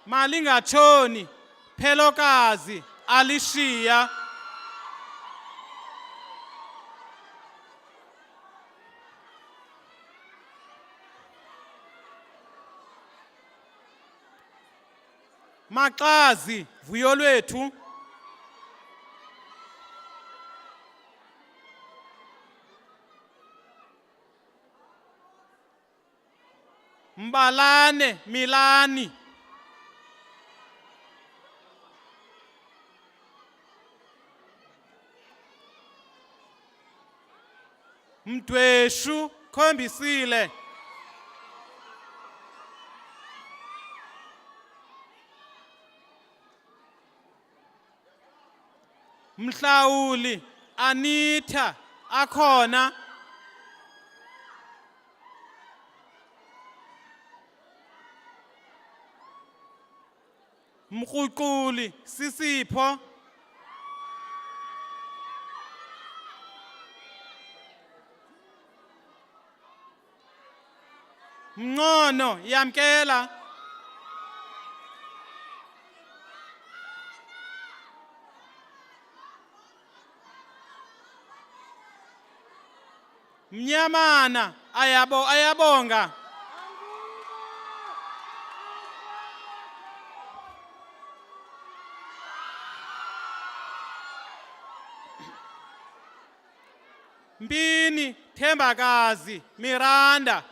Malingachoni Phelokazi Alicia. Maqazi vuyo lwethu. Mbalane Milani. Mdweshu Khombisile. Mhlawuli Anita akhona. Mkhuquli Sisipho. Mnqono yamkela. Mnyamana ayabonga. Mpini Thembakazi Miranda.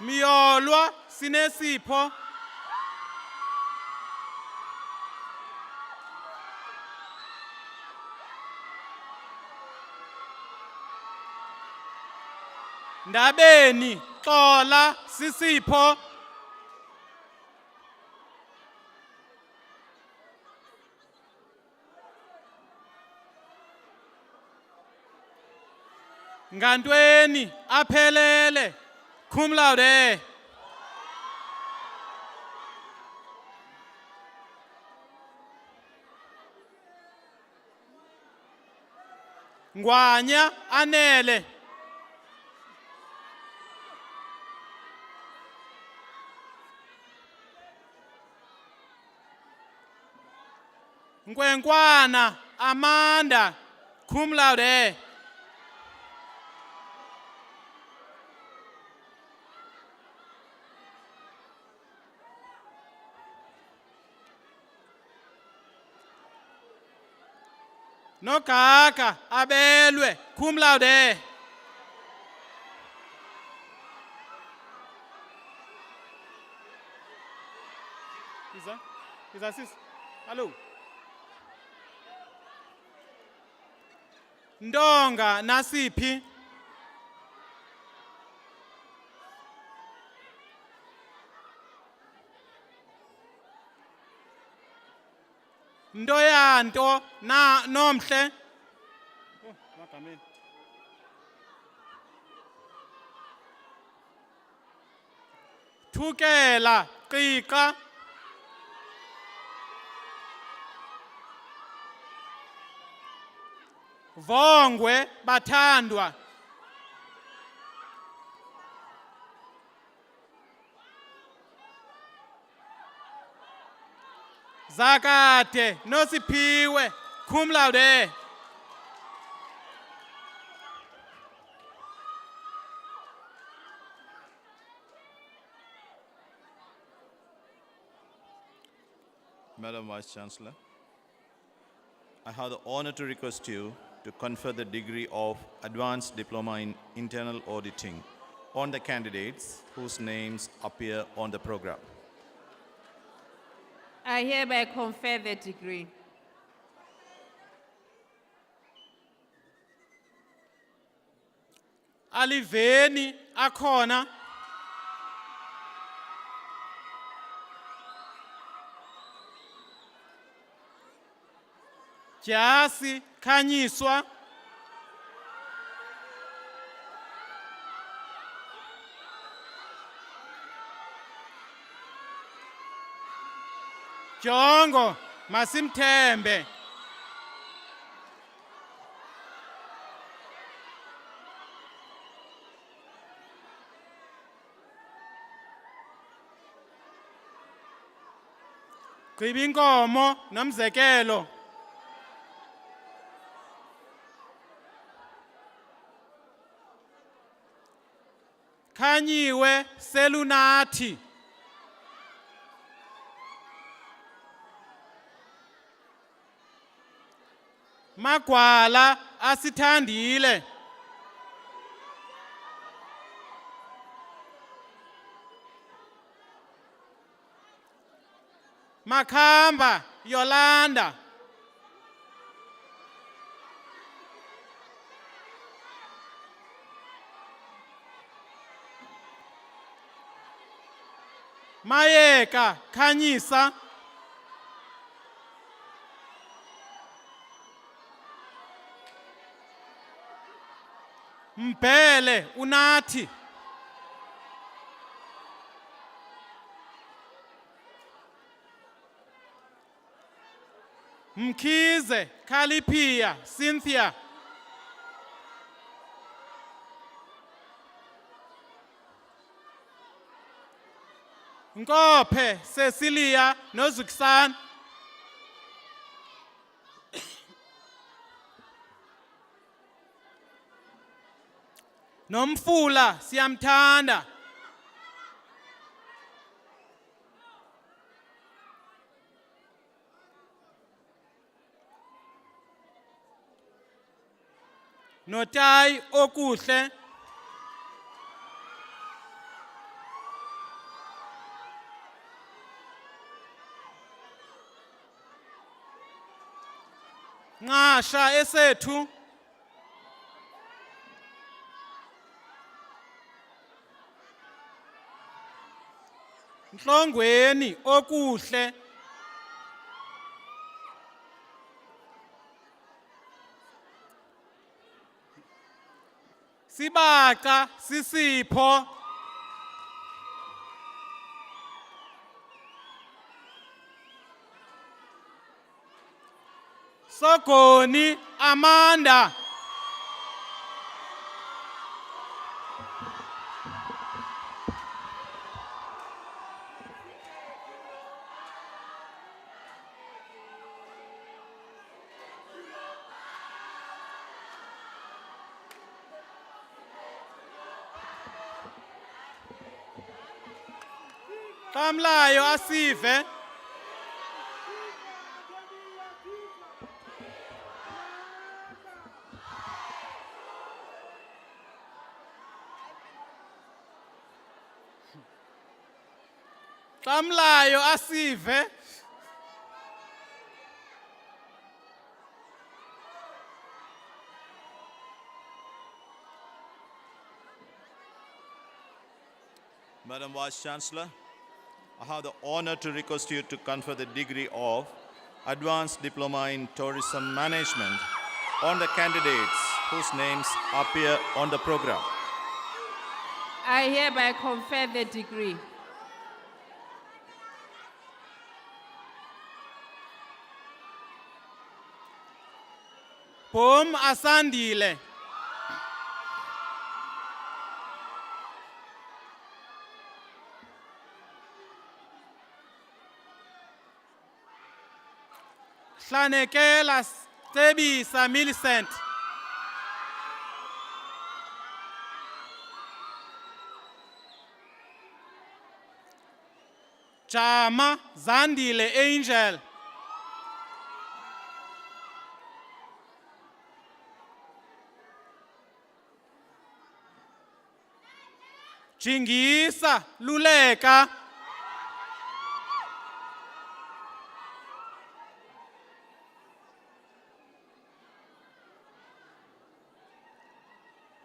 Miyolwa Sinesipho. Ndabeni Xola Sisipho. Ngantweni aphelele cum laude. Ngwanya Anele. Nkwenkwana Amanda cum laude. Nogaga abelwe cum laude. Is that sis? Hello. Ndonga nasiphi? Nto yanto na nomhle. Oh, magameni. Thukela qika. Vongwe bathandwa. Zakade nosiphiwe cum laude. Madam Vice Chancellor, I have the honor to request you to confer the degree of Advanced Diploma in Internal Auditing on the candidates whose names appear on the program. I hereby confer the degree. Aliveni akhona. Jasi khanyiswa. Jongo masimthembe. Gqiba inkomo nomzekelo. Khanyiwe selunathi. Magwala asithandile. Makhamba Yolanda. Mayeka Khanyisa. Mbele unathi. Mkhize Khalipia Cynthia. Nkophe Cecilia noZuksan. Nomfula siyamthanda. Notai okuhle. Ngasha esethu. Nhlongweni okuhle. Sibaca Sisipho. Sogoni Amanda. Kamlayo asive. Xamlayo asive. Madam Vice Chancellor, I have the honor to request you to confer the degree of Advanced Diploma in Tourism Management on the candidates whose names appear on the program. I hereby confer the degree. Bom asandile. Hlanekela Cebisa Millicent. Jama Zandile Angel. Jingisa Luleka.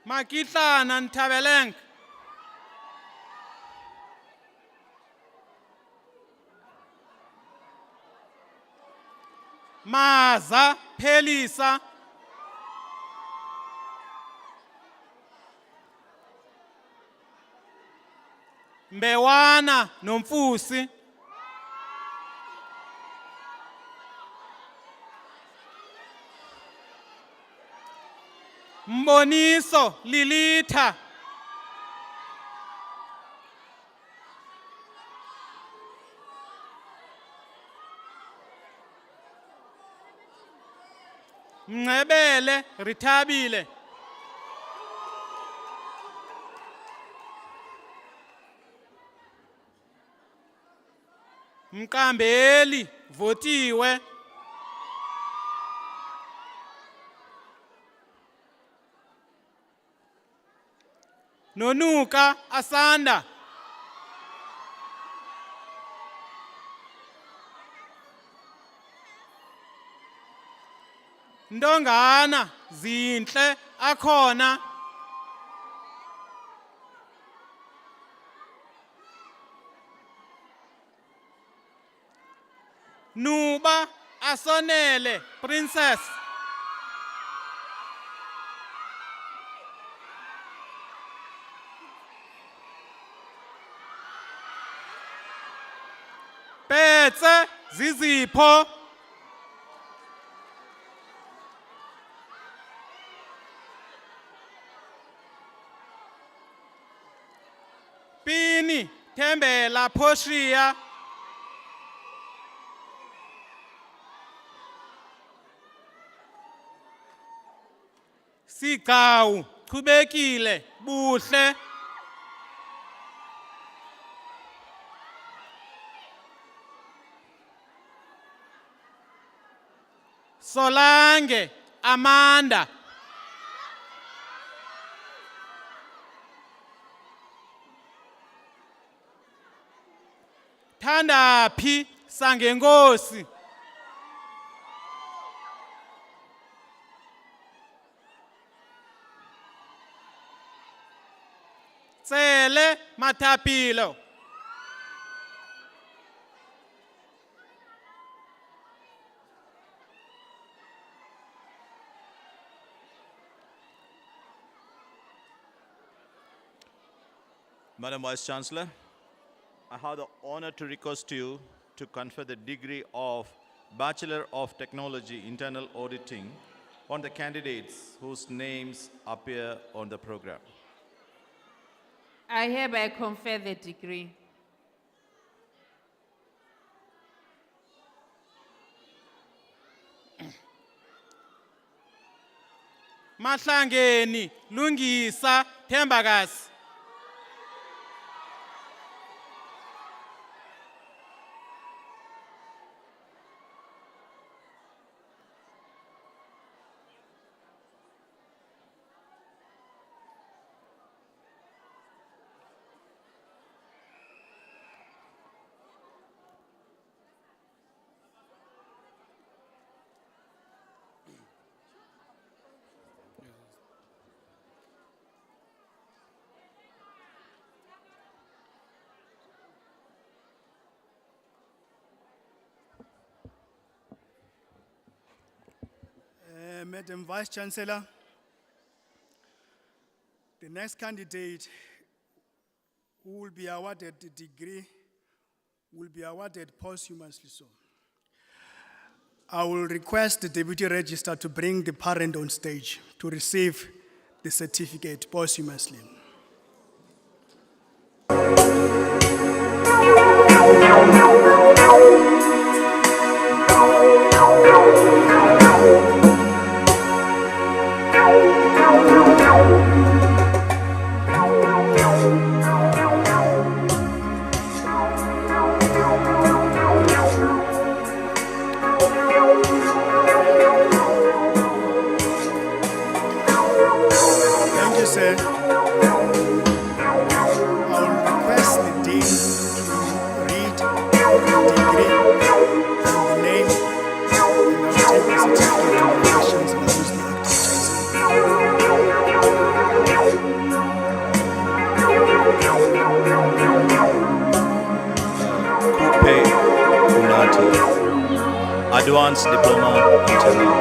Makitlana Ntabeleng. Maza Pelisa. Mbewana Nomfusi. Mboniso Lilitha. Mncebele Rithabile. Mqambeli Votiwe. Nonuka Asanda. Ndongana Zinhle akhona. Nuba Asonele Princess. Petse Zizipho. Pini Thembela Portia. Sigcawu Chubekile Buhle. Solange Amanda. Thandaphi Sangenkosi. Tsele Mathapilo. Madam Vice Chancellor, I have the honor to request you to confer the degree of Bachelor of Technology Internal Auditing on the candidates whose names appear on the program. I hereby confer the degree. Mahlangeni Lungisa Thembakasi. Madam Vice Chancellor, the next candidate who will be awarded the degree will be awarded posthumously so. I will request the Deputy Registrar to bring the parent on stage to receive the certificate posthumously. Thank you, sir. I will request the Dean to read the degree and the name, and I will take the certificate to the questions and use the acting chancellor. Kupe Unati, Advanced Diploma in General.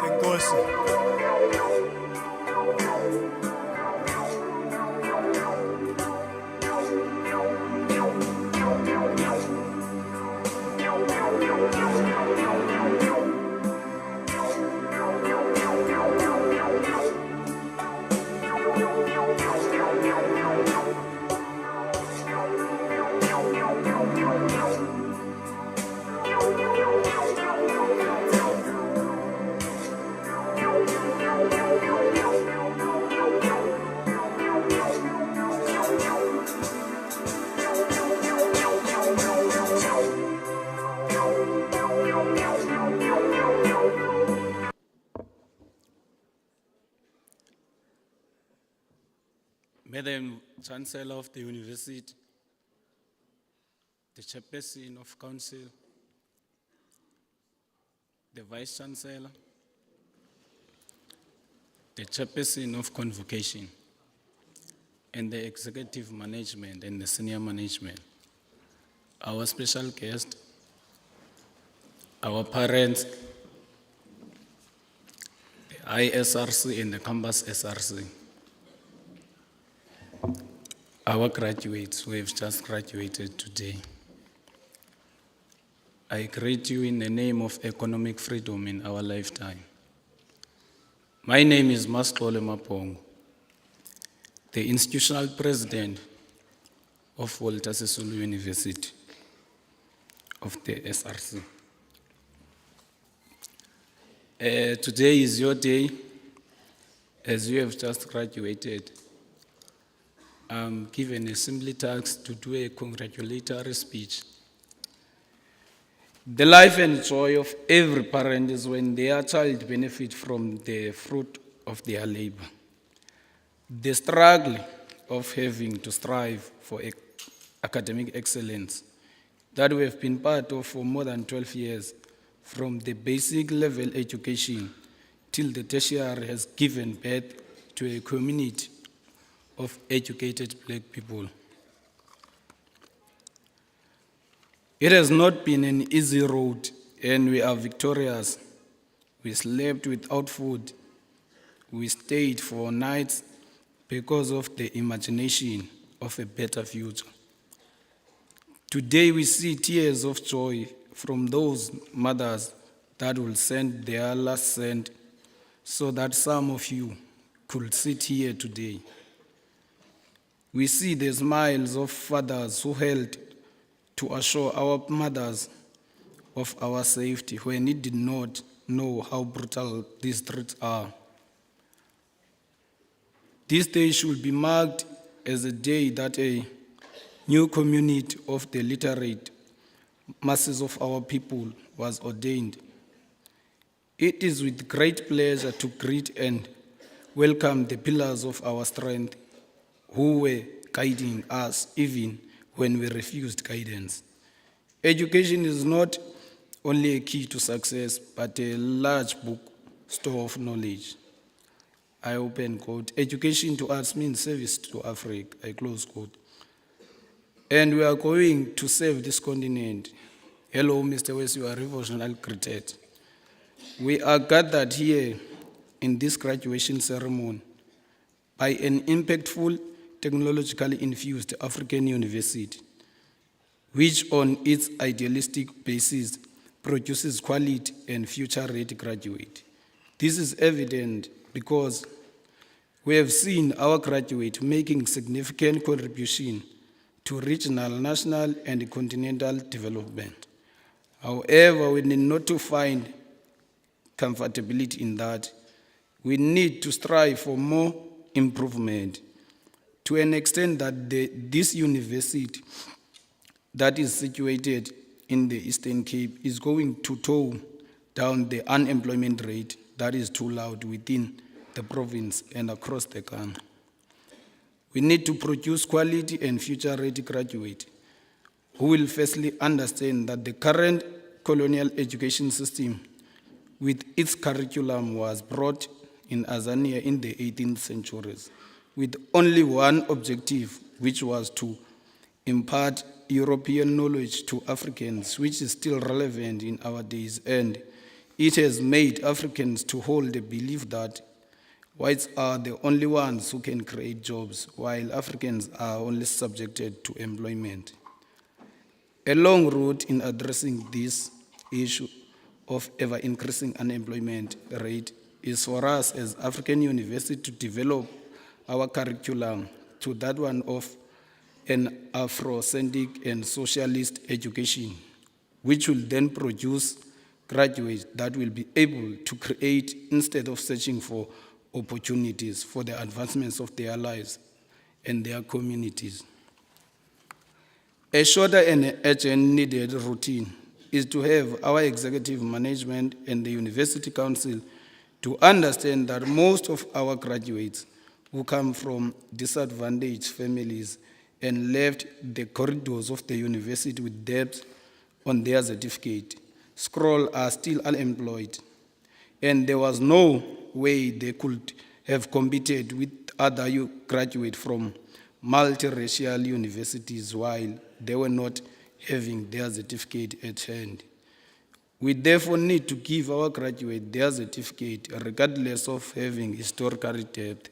Enkosi. Madam Chancellor of the University, the Chairperson of Council, the Vice Chancellor, the Chairperson of Convocation, and the Executive Management and the Senior Management, our special guest, our parents, the ISRC and the Campus SRC, our graduates who have just graduated today. I greet you in the name of economic freedom in our lifetime. My name is Mascole Mapongo, the institutional president of Walter Sisulu University of the SRC. Today is your day, as you have just graduated. I'm given a simple task to do a congratulatory speech. The life and joy of every parent is when their child benefits from the fruit of their labor. The struggle of having to strive for academic excellence that we have been part of for more than 12 years, from the basic level education till the tertiary, has given birth to a community of educated black people. It has not been an easy road, and we are victorious. We slept without food. We stayed for nights because of the imagination of a better future. Today we see tears of joy from those mothers that will send their last cent so that some of you could sit here today. We see the smiles of fathers who helped to assure our mothers of our safety when we did not know how brutal these streets are. This day should be marked as a day that a new community of the literate masses of our people was ordained. It is with great pleasure to greet and welcome the pillars of our strength who were guiding us even when we refused guidance. Education is not only a key to success, but a large book store of knowledge. I open quote. Education to us means service to Africa, I close quote. And we are going to save this continent. Hello, Mr. West, you are revolutionary greeted. We are gathered here in this graduation ceremony by an impactful, technologically infused African university, which on its idealistic basis produces quality and future-ready graduates. This is evident because we have seen our graduates making significant contribution to regional, national, and continental development. However, we need not to find comfortability in that. We need to strive for more improvement to an extent that this university that is situated in the Eastern Cape is going to tone down the unemployment rate that is too loud within the province and across the country. We need to produce quality and future-ready graduates who will firstly understand that the current colonial education system with its curriculum was brought in Azania in the 18th centuries with only one objective, which was to impart European knowledge to Africans, which is still relevant in our days, and it has made Africans to hold the belief that whites are the only ones who can create jobs, while Africans are only subjected to employment. A long route in addressing this issue of ever-increasing unemployment rate is for us as African university to develop our curriculum to that one of an Afrocentric and socialist education, which will then produce graduates that will be able to create instead of searching for opportunities for the advancements of their lives and their communities. A shorter and urgent needed routine is to have our executive management and the University Council to understand that most of our graduates who come from disadvantaged families and left the corridors of the university with debt on their certificate, scroll are still unemployed, and there was no way they could have competed with other graduates from multiracial universities while they were not having their certificate at hand. We therefore need to give our graduates their certificate regardless of having historical debt.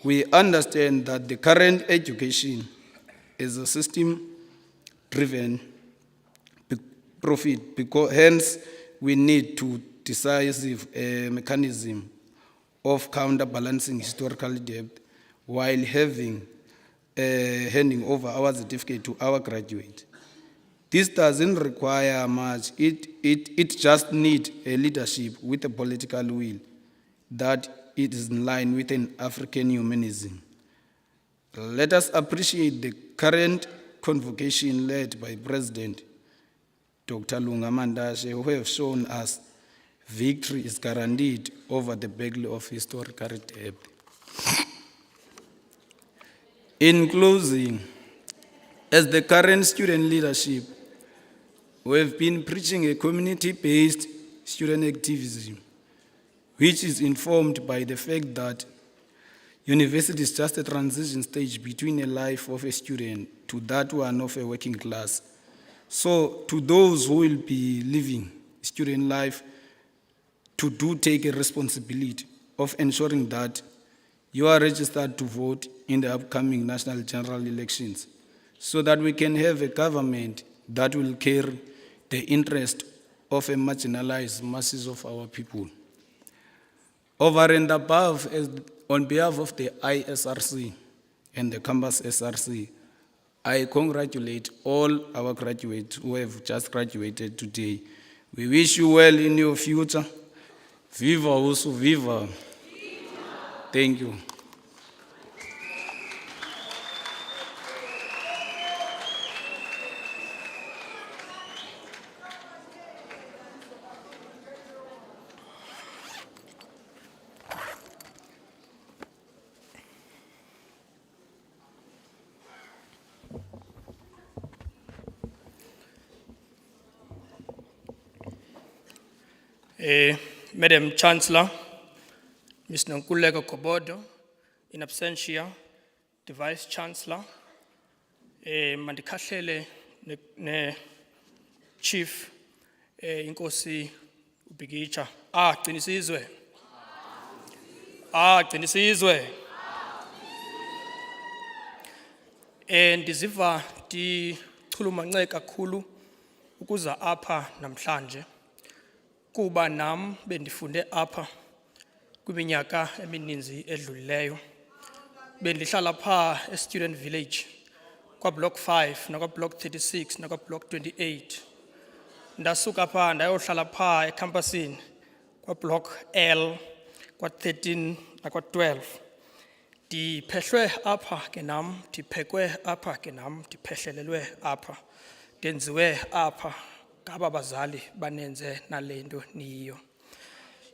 We understand that the current education is a system-driven profit, because hence we need to decisive mechanism of counterbalancing historical debt while handing over our certificate to our graduates. This doesn't require much. It just needs a leadership with a political will that it is in line with an African humanism. Let us appreciate the current convocation led by President Dr. Lunga Mandashe, who have shown us victory is guaranteed over the battle of historical debt. In closing, as the current student leadership, we have been preaching a community-based student activism, which is informed by the fact that university is just a transition stage between a life of a student to that one of a working class. So to those who will be living student life, to do take a responsibility of ensuring that you are registered to vote in the upcoming national general elections, so that we can have a government that will carry the interest of a marginalized masses of our people. Over and above, on behalf of the ISRC and the campus SRC, I congratulate all our graduates who have just graduated today. We wish you well in your future. Viva Usu, viva. Thank you. Madam Chancellor, Ms. Nonkululeko Gobodo, in absentia, the Vice Chancellor, mandikhahlele ne Chief Inkosi Ubigicha. Qinisizwe. Qinisizwe. Ndiziva ndichulumanceka kakhulu ukuza apha namhlanje kuba nam bendifunde apha kwiminyaka emininzi edlulileyo. Bendihlala pha e-Student Village kwa Block 5 nakwa Block 36 nakwa Block 28. Ndasuka pha ndayohlala pha ecampusini kwa Block L kwa 13 nakwa 12. Ndiphehlwe apha ke nam, ndiphekwe apha ke nam, ndiphehlelelwe apha, ndenziwe apha ngaba bazali banenze nalento niyo.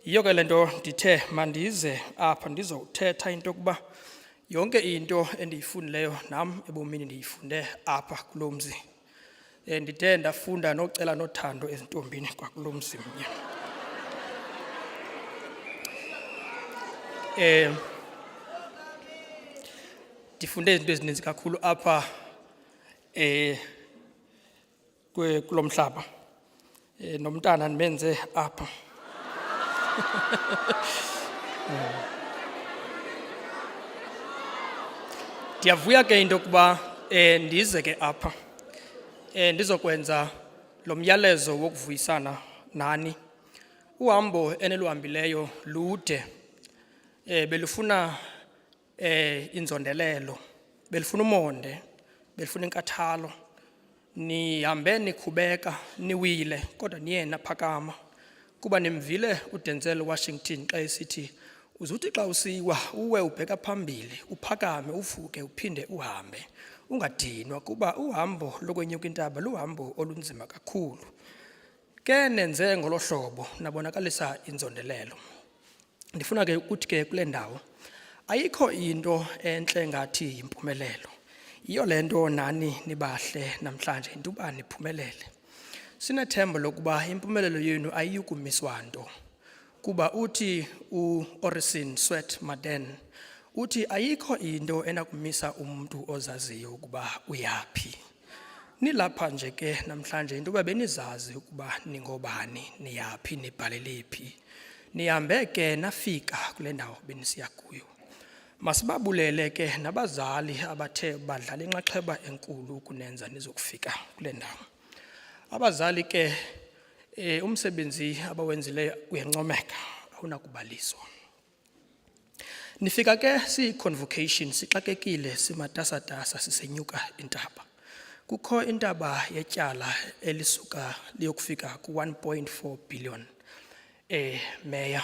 Yiyo ke lento ndithe mandize apha ndizothetha into kuba yonke into endiyifundileyo nam ebomini ndiyifunde apha kulo mzi. Ndithe ndafunda nocela nothando ezintombini kwakulo mzi mnye. Ndifunde izinto ezininzi kakhulu apha kulo mhlaba. Nomntana ndimenze apha. Ndiyavuya ke into kuba ndize ke apha ndizokwenza lo myalezo wokuvuyisana nani. Uhambo eniluhambileyo lude, belufuna inzondelelo, belufuna umonde, belufuna inkathalo. Nihambe nikhubeka niwile kodwa niye naphakama kuba nimvile uDenzel Washington xa esithi uzuthi xa usiwa uwe ubheka phambili uphakame uvuke uphinde uhambe ungadinwa kuba uhambo lokwenyuka intaba luhambo olunzima kakhulu. Ke nenze ngolo hlobo nabonakalisa inzondelelo. Ndifuna ke ukuthi ke kule ndawo ayikho into enhle ngathi impumelelo. Iyo lento nani nibahle namhlanje into uba niphumelele. Sinethemba lokuba impumelelo yenu ayiyukumiswa nto. Kuba uthi uOrisin Swet Maden uthi ayikho into enakumisa umuntu ozaziyo ukuba uyaphi. Nilapha nje ke namhlanje into uba benizazi ukuba ningobani, niyaphi, nibhalelephi. Nihambe ke nafika kule ndawo benisiya kuyo. Masibabulele ke nabazali abathe badlala inxaxheba enkulu ukunenza nizokufika kule ndawo. Abazali ke umsebenzi abawenzileyo uyancomeka awunakubaliswa. Nifika ke si-convocation sixakekile simatasatasa sisenyuka intaba. Kukho intaba yetyala elisuka liyokufika ku-1.4 billion meya.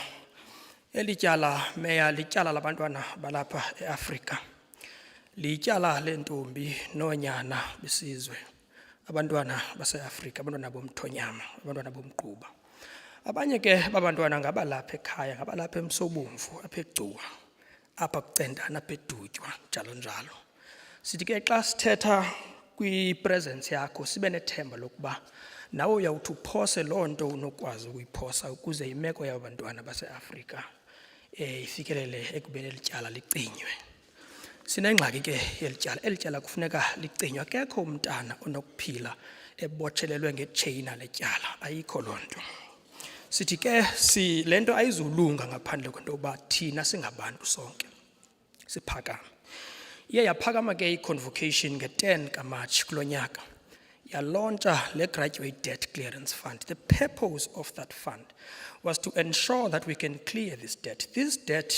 Elityala meya lityala labantwana balapha eAfrika. Lityala lentombi nonyana besizwe. Abantwana baseAfrika, abantwana bomthonyama, abantwana bomgquba. Abanye ke babantwana ngabalapha ekhaya, ngabalapha eMsobomvu, apha eGcuwa, apha kuCentana, apha eDutywa, njalo njalo. Sithi ke xa sithetha kwi-presence yakho sibe nethemba lokuba nawe uyawuthi uphose loo nto unokwazi ukuyiphosa ukuze imeko yabantwana baseAfrika ifikelele ekubeni elityala licinywe. Sinengxaki ke yelityala. Elityala kufuneka licinywe. Akekho umntana onokuphila ebotshelelwe ngetsheyina letyala. Ayikho loo nto. Sithi ke le nto ayizulunga ngaphandle kwento yoba thina singabantu sonke siphakama. Iye yaphakama ke i-convocation nge-10 kaMatshi kulo nyaka. Yalontsha le Graduate Debt Clearance Fund. The purpose of that fund was to ensure that we can clear this debt. This debt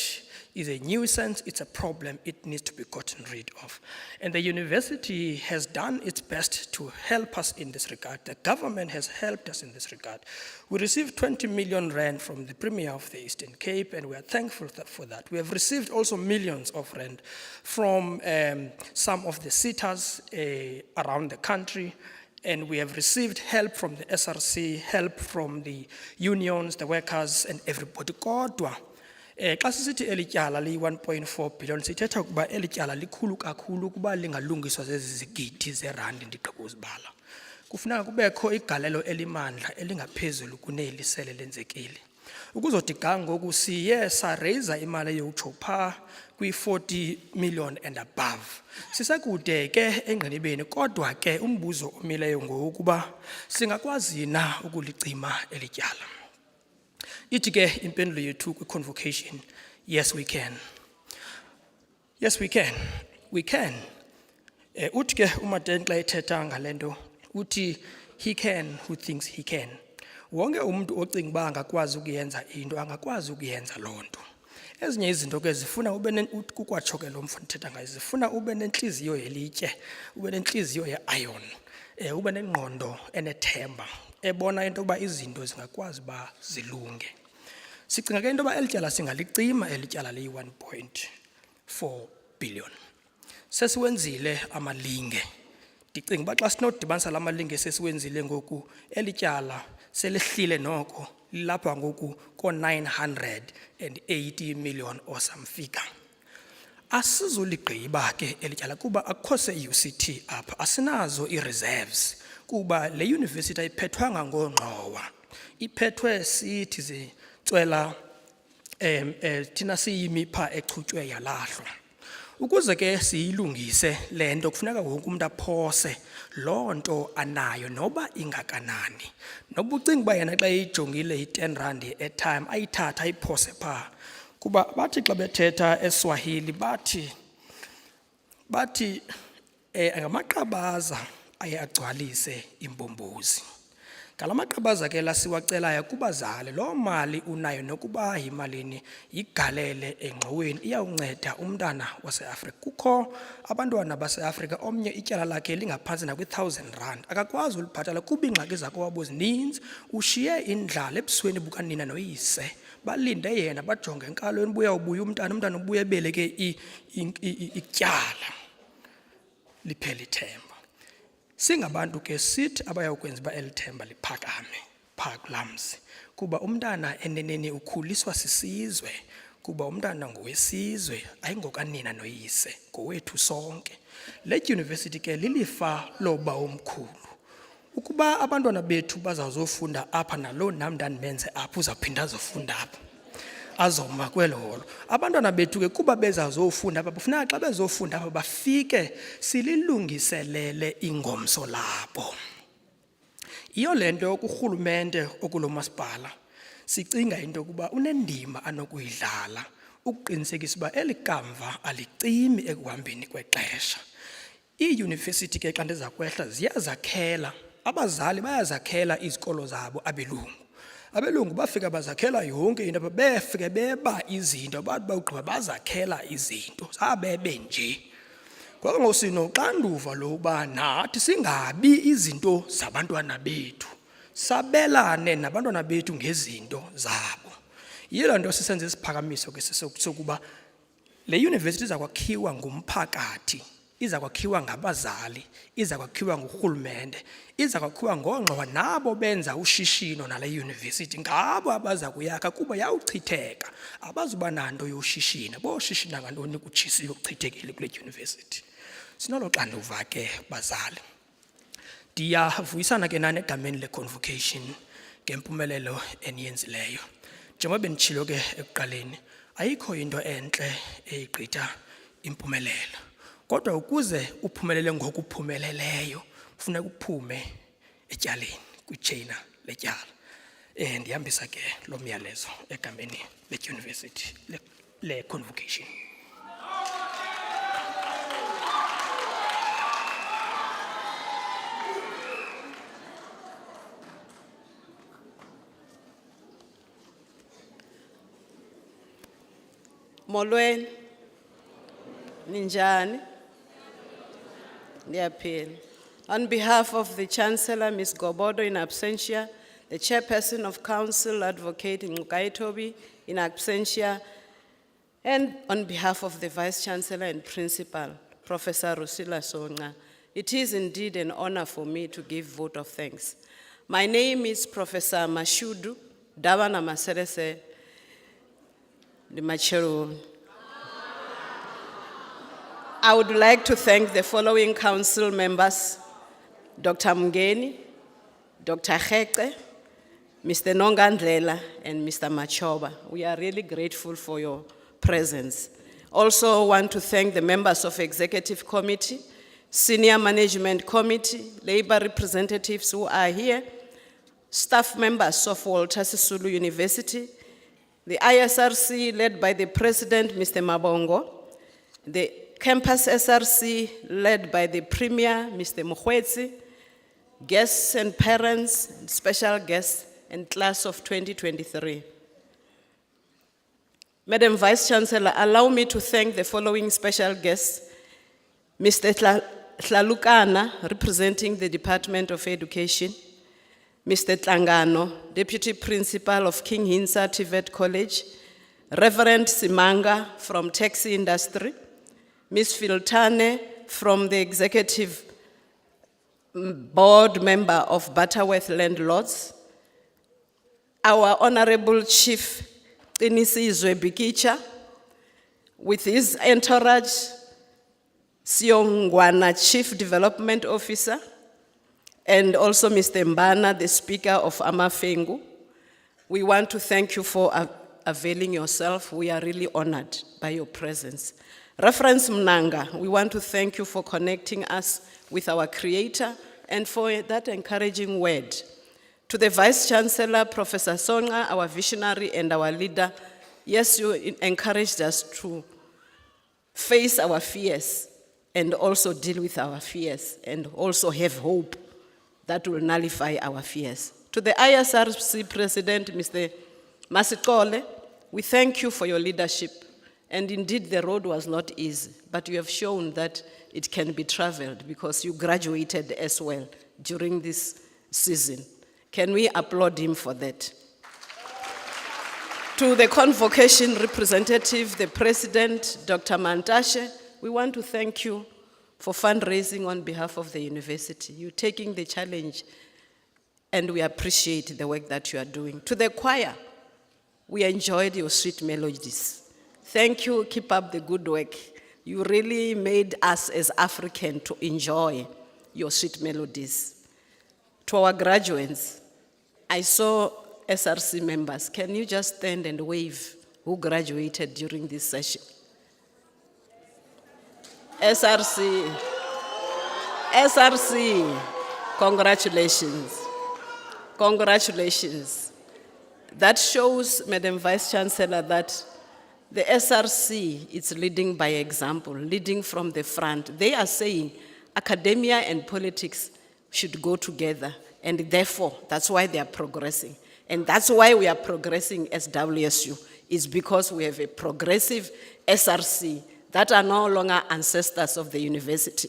is a nuisance, it's a problem, it needs to be gotten rid of. And the university has done its best to help us in this regard. The government has helped us in this regard. We received 20 million rand from the Premier of the Eastern Cape, and we are thankful for that. We have received also millions of rand from some of the sitters around the country, and we have received help from the SRC, help from the unions, the workers, and everybody. Kodwa, xa sisithi elityala liyi-1.4 billion, sithetha ukuba elityala likhulu kakhulu kuba lingalungiswa zezi zigidi zerandi ndigqiba uzibala. Kufuneka kubekho igalelo elimandla elingaphezulu kuneli sele lenzekile. Ukuzothi ga ngoku siye saraiser imali yokutsho phaa kwi-40 million and above. Sisekude ke engqinibeni, kodwa ke umbuzo omileyo ngowokuba singakwazi na ukulicima eli tyala. Ithi ke impendulo yethu kwi-convocation, yes we can. Yes we can. We can. Uthi ke uMateng xa ethetha ngale nto, uthi he can who thinks he can. Wonke umuntu ocinga uba angakwazi ukuyenza into, angakwazi ukuyenza loo nto. Ezinye izinto ke zifuna kukwatsho ke lo mfo ndithetha ngayo, zifuna ube nenhliziyo yelitye, ube nenhliziyo ye-iron, ube nengqondo enethemba, ebona into yokuba izinto zingakwazi uba zilunge. Sicinga ke into yoba eli tyala singalicima, eli tyala liyi-1.4 billion. Sesiwenzile amalinge. Ndicinga uba xa sinodibanisa la malinge sesiwenzile ngoku, eli tyala selehlile noko, lilapha ngoku ko-980 million or some figure. Asizuligqiba ke eli tyala kuba akukho se-UCT apha, asinazo i-reserves, kuba le university ayiphethwanga ngoongxowa, iphethwe sithi zitswela thina siyimi pha echutywe yalahlwa. Ukuze ke siyilungise le nto kufuneka wonke umuntu aphose loo nto anayo noba ingakanani. Noba ucinga uba yena xa iyijongile yi-10 i-airtime ayithatha ayiphose phaa. Kuba bathi xa bethetha eSwahili bathi ngamaqabaza aye agcwalise impompozi. Ngala maqabaza ke lasiwacelayo kubazali, loo mali unayo nokuba yimalini yigalele engxoweni, iyawunceda umntana waseAfrika. Kukho abantwana baseAfrika omnye ityala lakhe lingaphantsi nakwi-1,000 akakwazi ulibhatala kuba iingxaki zakokwabo zininzi. Ushiye indlala ebusweni bukanina noyise, balinde yena bajonge enkalweni buyawubuya umntana ubuye ebeleke ityala liphela ithemba. Singabantu ke sithi abayawukwenza uba eli themba liphakame phaa kulaa mzi, kuba umntana eneneni ukhuliswa sisizwe, kuba umntana ngowesizwe ayingokanina noyise, ngowethu sonke. Le dyunivesithi ke lilifa loba omkhulu. Ukuba abantwana bethu bazawuzofunda apha naloo nam ndandimenze apha uzawuphinda azofunda apha, azoma kwelo holo. Abantwana bethu ke kuba bezawuzofunda apha, kufuneka xa bezofunda apha bafike sililungiselele ingomso labo. Iyo le nto kurhulumente okulo masipala sicinga into yokuba unendima anokuyidlala ukuqinisekisa uba eli kamva alicimi ekuhambeni kwexesha. Iiyunivesithi ke xa ndiza kwehla ziyazakhela, abazali bayazakhela izikolo zabo abelungu. Abelungu bafika bazakhela yonke into, befike beba izinto, bathi bawugqiba bazakhela izinto, zabebe nje. Ngoko ngosinoxanduva lokuba nathi singabi izinto zabantwana bethu, sabelane nabantwana bethu ngezinto zabo. Yiyo nto sisenza isiphakamiso ke sokuba le university iza kwakhiwa ngumphakathi, iza kwakhiwa ngabazali, iza kwakhiwa ngurhulumente, iza kwakhiwa ngoongxowa nabo benza ushishino nale university, ngabo abaza kuyakha kuba yawuchitheka. Abazuba nanto yoshishina, boshishina ngantoni kutshisiwe kuchithekile kule university. Sinolo xanduva ke bazali. Ndiyavuyisana ke nani egameni le-convocation ngempumelelo eniyenzileyo. Njengoba benditshilo ke ekuqaleni, ayikho into entle egqitha impumelelo. Kodwa ukuze uphumelele ngokuphumeleleyo, kufuneka uphume etyaleni, kwitsheyina letyala. Ndihambisa ke lo myalezo egameni le-university le-convocation. Molweni, ninjani? Ndiyaphila. On behalf of the Chancellor, Ms. Gobodo in absentia, the Chairperson of Council, Advocate Nkaitobi in absentia, and on behalf of the Vice Chancellor and Principal, Professor Rusila Songa, it is indeed an honor for me to give vote of thanks. My name is Professor Mashudu Dawana Maserese, the Machero. I would like to thank the following council members: Dr. Mngeni, Dr. Heke, Mr. Nongandlela and Mr. Machoba. We are really grateful for your presence. Also want to thank the members of Executive Committee, Senior Management Committee, labor representatives who are here, staff members of Walter Sisulu University, the ISRC led by the President, Mr. Mabongo, the Campus SRC led by the Premier, Mr. Mokwetsi, guests and parents, and special guests, and class of 2023. Madam Vice Chancellor, allow me to thank the following special guests. Mr. Tlalukana, representing the Department of Education. Mr. Tlangano, Deputy Principal of King Hinsa TVET College. Reverend Simanga from Taxi Industry. Ms. Filtane from the Executive Board Member of Butterworth Landlords. Our Honorable Chief Inisizwe Bikicha, with his entourage, Siongwana, Chief Development Officer, and also Mr. Mbana, the Speaker of Amafengu. We want to thank you for availing yourself. We are really honored by your presence. Reference Mnanga, we want to thank you for connecting us with our Creator and for that encouraging word. To the Vice Chancellor, Professor Songa, our visionary and our leader, yes, you encouraged us to face our fears and also deal with our fears and also have hope that will nullify our fears. To the ISRC President, Mr. Masikole, we thank you for your leadership. And indeed, the road was not easy, but you have shown that it can be traveled because you graduated as well during this season. Can we applaud him for that? To the convocation representative, the President, Dr. Mantashe, we want to thank you for fundraising on behalf of the university. You're taking the challenge, and we appreciate the work that you are doing. To the choir, we enjoyed your sweet melodies. Thank you, keep up the good work. You really made us as Africans to enjoy your sweet melodies. To our graduates, I saw SRC members. Can you just stand and wave who graduated during this session? SRC, congratulations. Congratulations. That shows, Madam Vice Chancellor, that the SRC is leading by example, leading from the front. They are saying academia and politics should go together, and therefore, that's why they are progressing. And that's why we are progressing as WSU, is because we have a progressive SRC that are no longer ancestors of the university.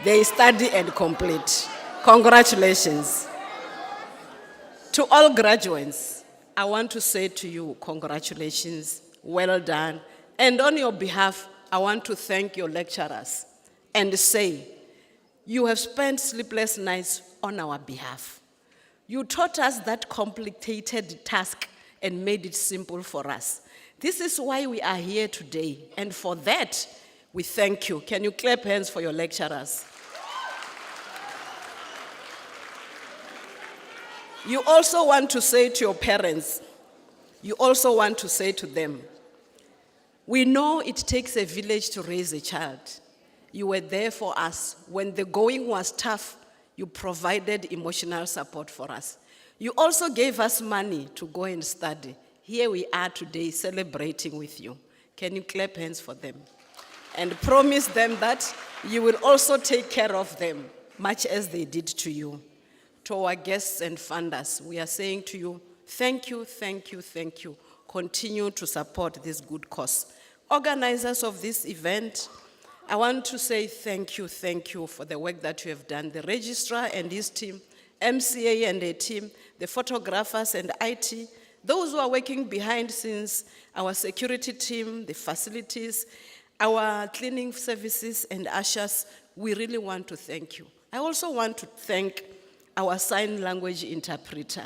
They study and complete. Congratulations. To all graduates, I want to say to you, congratulations, well done. And on your behalf, I want to thank your lecturers and say, you have spent sleepless nights on our behalf. You taught us that complicated task and made it simple for us. This is why we are here today, and for that, we thank you. Can you clap hands for your lecturers? You also want to say to your parents, you also want to say to them, we know it takes a village to raise a child. You were there for us. When the going was tough, you provided emotional support for us. You also gave us money to go and study. Here we are today celebrating with you. Can you clap hands for them? And promise them that you will also take care of them, much as they did to you. To our guests and funders, we are saying to you, thank you, thank you, thank you. Continue to support this good cause. Organizers of this event, I want to say thank you for the work that you have done. The registrar and his team, MCA and their team, the photographers and IT, those who are working behind scenes, our security team, the facilities, our cleaning services and ushers, we really want to thank you. I also want to thank our sign language interpreter.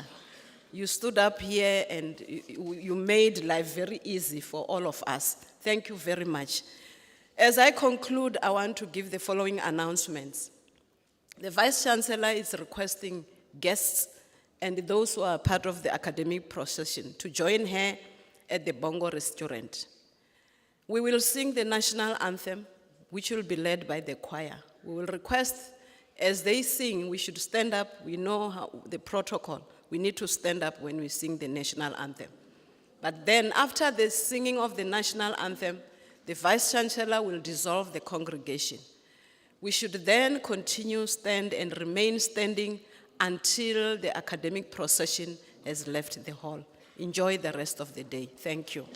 You stood up here and you made life very easy for all of us. Thank you very much. As I conclude, I want to give the following announcements. The Vice Chancellor is requesting guests and those who are part of the academic procession to join her at the Bongo restaurant. We will sing the national anthem, which will be led by the choir. We will request, as they sing, we should stand up. We know how the protocol. We need to stand up when we sing the national anthem. But then after the singing of the national anthem, the Vice-Chancellor will dissolve the congregation. We should then continue stand and remain standing until the academic procession has left the hall. Enjoy the rest of the day. Thank you.